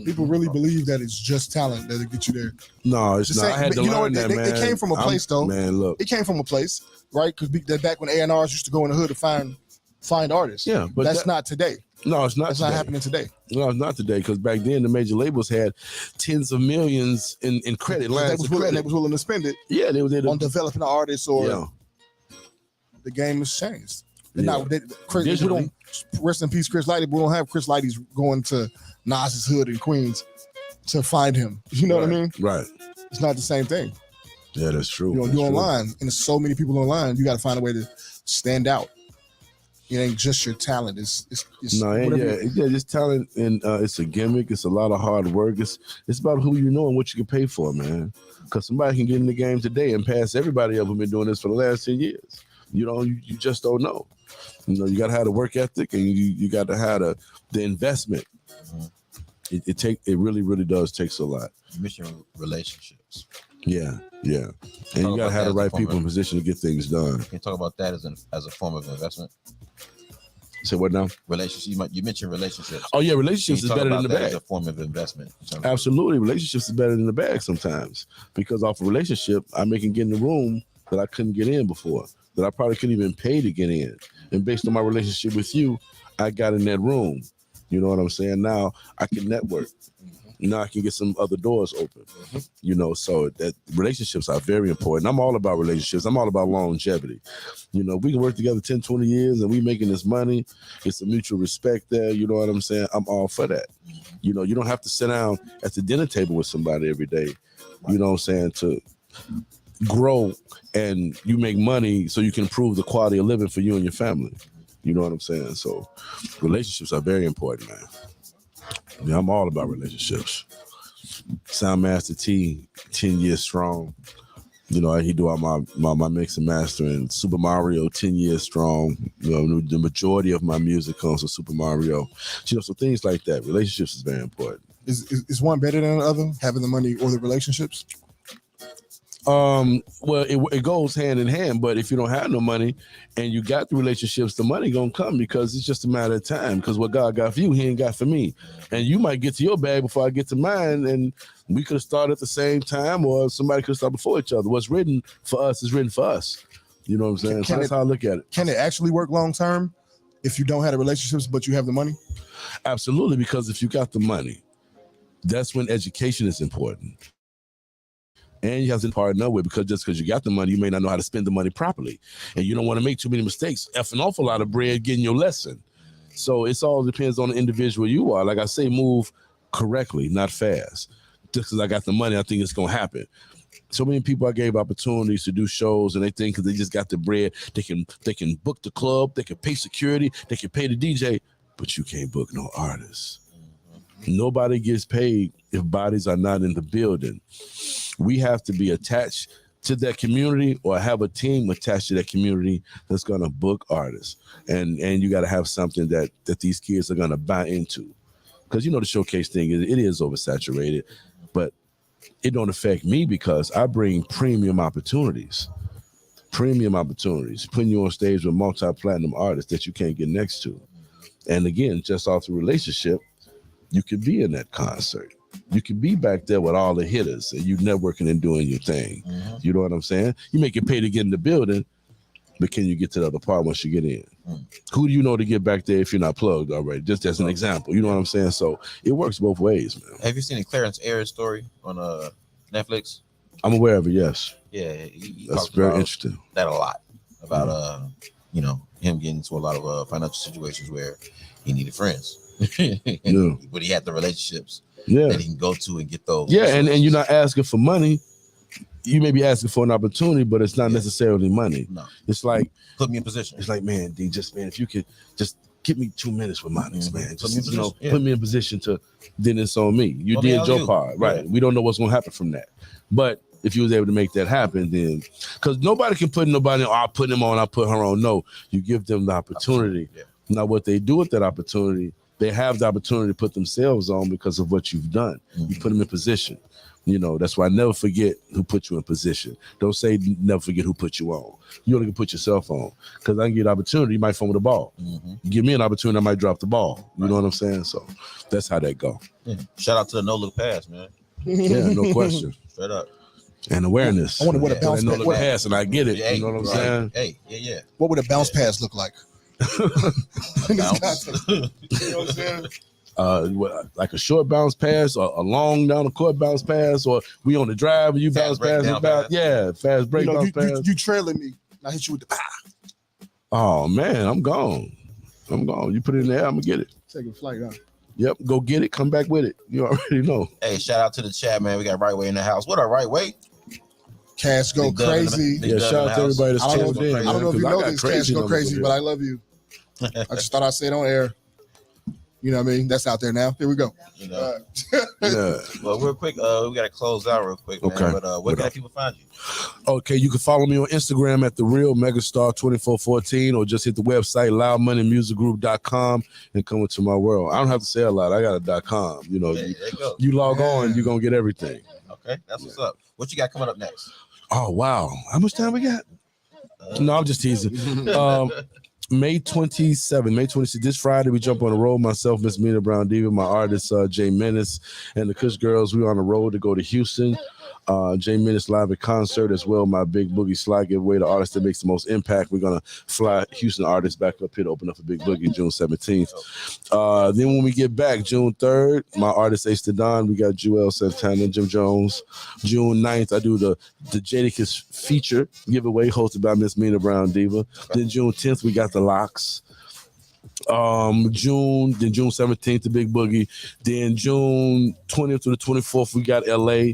People really believe that it's just talent that'll get you there. No, it's Just not. saying, I had to you know learn what? that, man. It came from a place, though. Man, look. It came from a place, right? Because back when A&Rs used to go in the hood to find artists. Yeah, but that's not today. No, it's not. That's today. not happening today. No, it's not today. Because back then the major labels had tens of millions in credit lines. They was willing to spend it. Yeah, they were there on developing an artist, or yeah. The game has changed. Yeah. Now, we don't, rest in peace, Chris Lighty. We don't have Chris Lighty's going to Nas's hood in Queens to find him. You know what I mean? Right. It's not the same thing. Yeah, that's true. You know, you're online, and there's so many people online. You got to find a way to stand out. It ain't just your talent. It's just talent, and it's a gimmick. It's a lot of hard work. It's about who you know and what you can pay for, man. Because somebody can get in the game today and pass everybody up who's been doing this for the last 10 years. You know, you just don't know. You know, you got to have the work ethic, and you got to have the investment. It really, really does takes a lot. You miss your relationships. Yeah. And you got to have the right people in position to get things done. Can you talk about that as a form of investment? Say what now? Relationships. You mentioned relationships. Oh yeah, relationships is better than the bag. As a form of investment. Absolutely, relationships is better than the bag sometimes, because off a relationship, I can get in the room that I couldn't get in before, that I probably couldn't even pay to get in. And based on my relationship with you, I got in that room. You know what I'm saying? Now I can network. Now I can get some other doors open. You know, so that relationships are very important. I'm all about relationships. I'm all about longevity. You know, we can work together 10, 20 years and we making this money. It's a mutual respect there. You know what I'm saying? I'm all for that. You know, you don't have to sit down at the dinner table with somebody every day. You know what I'm saying? To grow and you make money so you can improve the quality of living for you and your family. You know what I'm saying? So relationships are very important, man. Yeah, I'm all about relationships. Soundmaster T, 10 years strong. You know, he do all my mix and mastering. Super Mario, 10 years strong. You know, the majority of my music comes from Super Mario. You know, so things like that. Relationships is very important. Is one better than the other? Having the money or the relationships? Well, it goes hand in hand, but if you don't have no money and you got the relationships, the money gonna come, because it's just a matter of time. Because what God got for you, he ain't got for me. And you might get to your bag before I get to mine, and we could have started at the same time, or somebody could have started before each other. What's written for us is written for us. You know what I'm saying? So that's how I look at it. Can it actually work long term if you don't have the relationships but you have the money? Absolutely, because if you got the money, that's when education is important. And you have to partner with, because just because you got the money, you may not know how to spend the money properly. And you don't want to make too many mistakes. F an awful lot of bread getting your lesson. So it's all depends on the individual you are. Like I say, move correctly, not fast. Just because I got the money, I think it's going to happen. So many people I gave opportunities to do shows, and they think because they just got the bread, they can book the club, they can pay security, they can pay the DJ, but you can't book no artists. Nobody gets paid if bodies are not in the building. We have to be attached to that community or have a team attached to that community that's gonna book artists. And you gotta have something that these kids are gonna buy into. Because the showcase thing, it is oversaturated, but it don't affect me because I bring premium opportunities, putting you on stage with multi-platinum artists that you can't get next to. And again, just off the relationship, you could be in that concert. You could be back there with all the hitters and you networking and doing your thing. Mm-hmm. You know what I'm saying? You may get paid to get in the building, but can you get to the other part once you get in? Who do you know to get back there if you're not plugged already? Just as an example, you know what I'm saying? So it works both ways, man. Have you seen the Clarence Ayers story on Netflix? I'm aware of it, yes. Yeah, he That's talks very about interesting. that a lot, about him getting into a lot of financial situations where he needed friends. But he had the relationships that he can go to and get those. Yeah, and you're not asking for money. You may be asking for an opportunity, but it's not necessarily money. No. It's like, put me in position. It's like, man, D, if you could just give me 2 minutes with Monix, man. Just, put me in position to, then it's on me. You did your part, right? We don't know what's going to happen from that. But if you was able to make that happen, then, because nobody can put nobody, I'll put him on, I'll put her on. No, you give them the opportunity. Yeah. Now, what they do with that opportunity, they have the opportunity to put themselves on because of what you've done. You put them in position. That's why I never forget who put you in position. Don't say never forget who put you on. You only can put yourself on. Because I can get an opportunity, you might fumble the ball. You give me an opportunity, I might drop the ball. You know what I'm saying? So that's how that go. Yeah. Shout out to the no-look pass, man. Yeah, no question. Straight up. And awareness. I wonder what a bounce pass, and I get it. Yeah, you know what I'm saying? Yeah. What would a bounce pass look like? You know what I'm saying? Like a short bounce pass, or a long down the court bounce pass, or we on the drive and you bounce pass about fast break bounce pass. You trailing me, and I hit you with the Oh man, I'm gone. You put it in there, I'm gonna get it. Taking flight, huh? Yep, go get it, come back with it. You already know. Hey, shout out to the chat, man. We got Right Way in the house. What up, Right Way? Cash go crazy. Yeah, shout out to everybody that's tuned in. I don't know if you know this, Cash go crazy, but I love you. I just thought I'd say it on air. You know what I mean? That's out there now. Here we go. Well, real quick, we got to close out real quick, man. Okay. But where can people find you? Okay, you can follow me on Instagram at TheRealMegastar2414, or just hit the website loudmoneymusicgroup.com and come into my world. I don't have to say a lot. I got a .com. You log on, you're gonna get everything. Okay, that's what's up. What you got coming up next? Oh wow, how much time we got? No, I'm just teasing. May 26th, this Friday, we jump on the road. Myself, Miss Mina Brown Diva, my artist, Jay Menace, and the Kush Girls. We're on the road to go to Houston. Jay Menace live at concert as well. My Big Boogie Slide giveaway, the artist that makes the most impact. We're going to fly Houston artists back up here to open up for Big Boogie June 17th. Then when we get back, June 3rd, my artist Ace the Don, we got Joel Santana, Jim Jones. June 9th, I do the Jadakiss feature giveaway hosted by Miss Mina Brown Diva. Then June 10th, we got the Locks. June 17th, the Big Boogie. Then June 20th to the 24th, we got LA.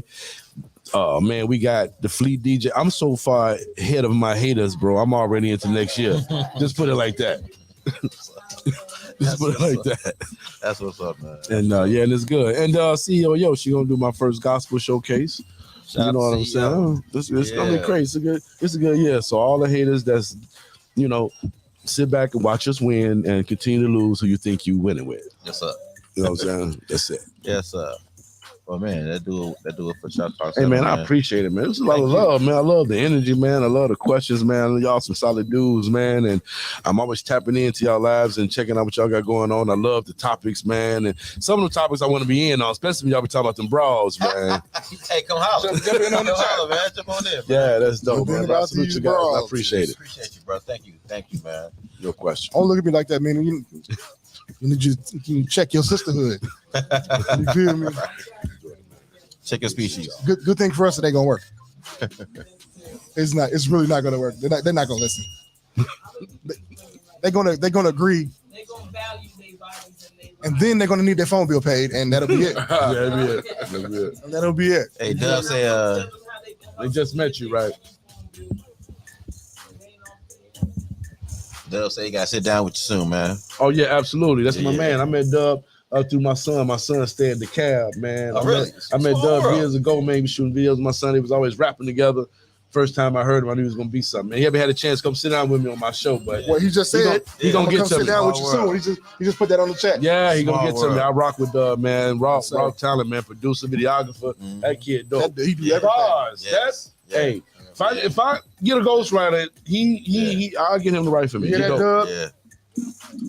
Man, we got the Fleet DJ. I'm so far ahead of my haters, bro. I'm already into next year. Just put it like that. Just put it like that. That's what's up, man. And and it's good. And CEO Yo, she gonna do my first gospel showcase. You know what I'm saying? It's gonna be crazy. It's a good year. So all the haters that's sit back and watch us win and continue to lose who you think you winning with. Yes, sir. You know what I'm saying? That's it. Yes, sir. Well, man, that do it for Shoptalk. Hey, man, I appreciate it, man. There's a lot of love, man. I love the energy, man. I love the questions, man. Y'all some solid dudes, man. And I'm always tapping into y'all lives and checking out what y'all got going on. I love the topics, man. And some of the topics I want to be in on, especially when y'all be talking about them bras, man. Hey, come holler. Jump in on the channel, man. Jump on in, man. Yeah, that's dope, man. I salute you guys. I appreciate it. Appreciate you, bro. Thank you, man. Your question. Don't look at me like that, man. You need to check your sisterhood. You feel me? Check your species. Good thing for us, it ain't gonna work. It's not. It's really not gonna work. They're not gonna listen. They're gonna agree. They're gonna value their bodies, and then they're gonna need their phone bill paid, and that'll be it. That'll be it. And that'll be it. Hey, Dub say They just met you, right? Dub say you gotta sit down with you soon, man. Oh yeah, absolutely. That's my Yeah. man. I met Dub through my son. My son stayed at the cab, man. Oh, really? I met Small Dub world. years ago, man. He was shooting videos with my son. He was always rapping together. First time I heard him, I knew he was gonna be something. Man, he ever had a chance to come sit down with me on my show, but Well, he just said he gonna I'm get come to sit me. down with you soon. He just put that on the chat. Yeah, he Small gonna get to me. world. I rock with man, raw talent, man, producer, videographer. That kid dope. He do everything. Bars. Yes. That's Yeah. hey. If I get a ghostwriter, he I'll get him to write for me. You hear He that, dope. Dub? Yeah.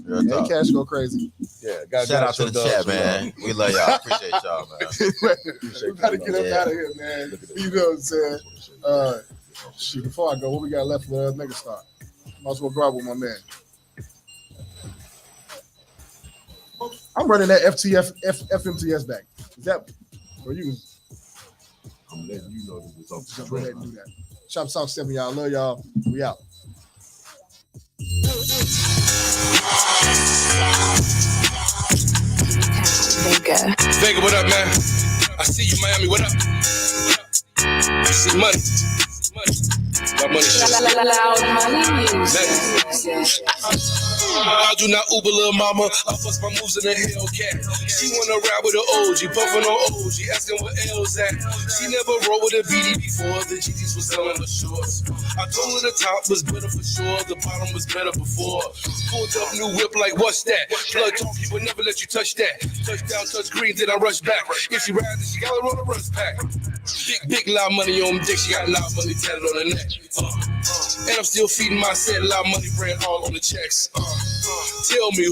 Real That talk. cash go crazy. Yeah, Shout out to the chat, man. We love y'all. Appreciate y'all, man. We gotta get up out of here, man. You know what I'm saying? Shoot, before I go, what we got left for Megastar? Might as well go out with my man. I'm running that FMTS back. Is that or you? I'm letting you know this is off the Just go ahead and do that. Shoptalk 7, y'all. Love y'all. We out. Vega, what up, man? I see you, Miami. What up? You see money. Got money shit. Loud money music. I do not Uber, little mama. I bust my moves in the Hellcat. She wanna ride with an OG, puffin' on OG, asking what L's at. She never rolled with a BD before. The GDs was selling the shorts. I told her the top was better for sure. The bottom was better before. Pulled up new whip like what's that? Blood talk, he would never let you touch that. Touchdown, touch green, then I rush back. If she rides, she gotta roll a rush pack. Big loud money on dick. She got loud money tatted on her neck. And I'm still feeding my set. Loud money brand all on the checks. Tell me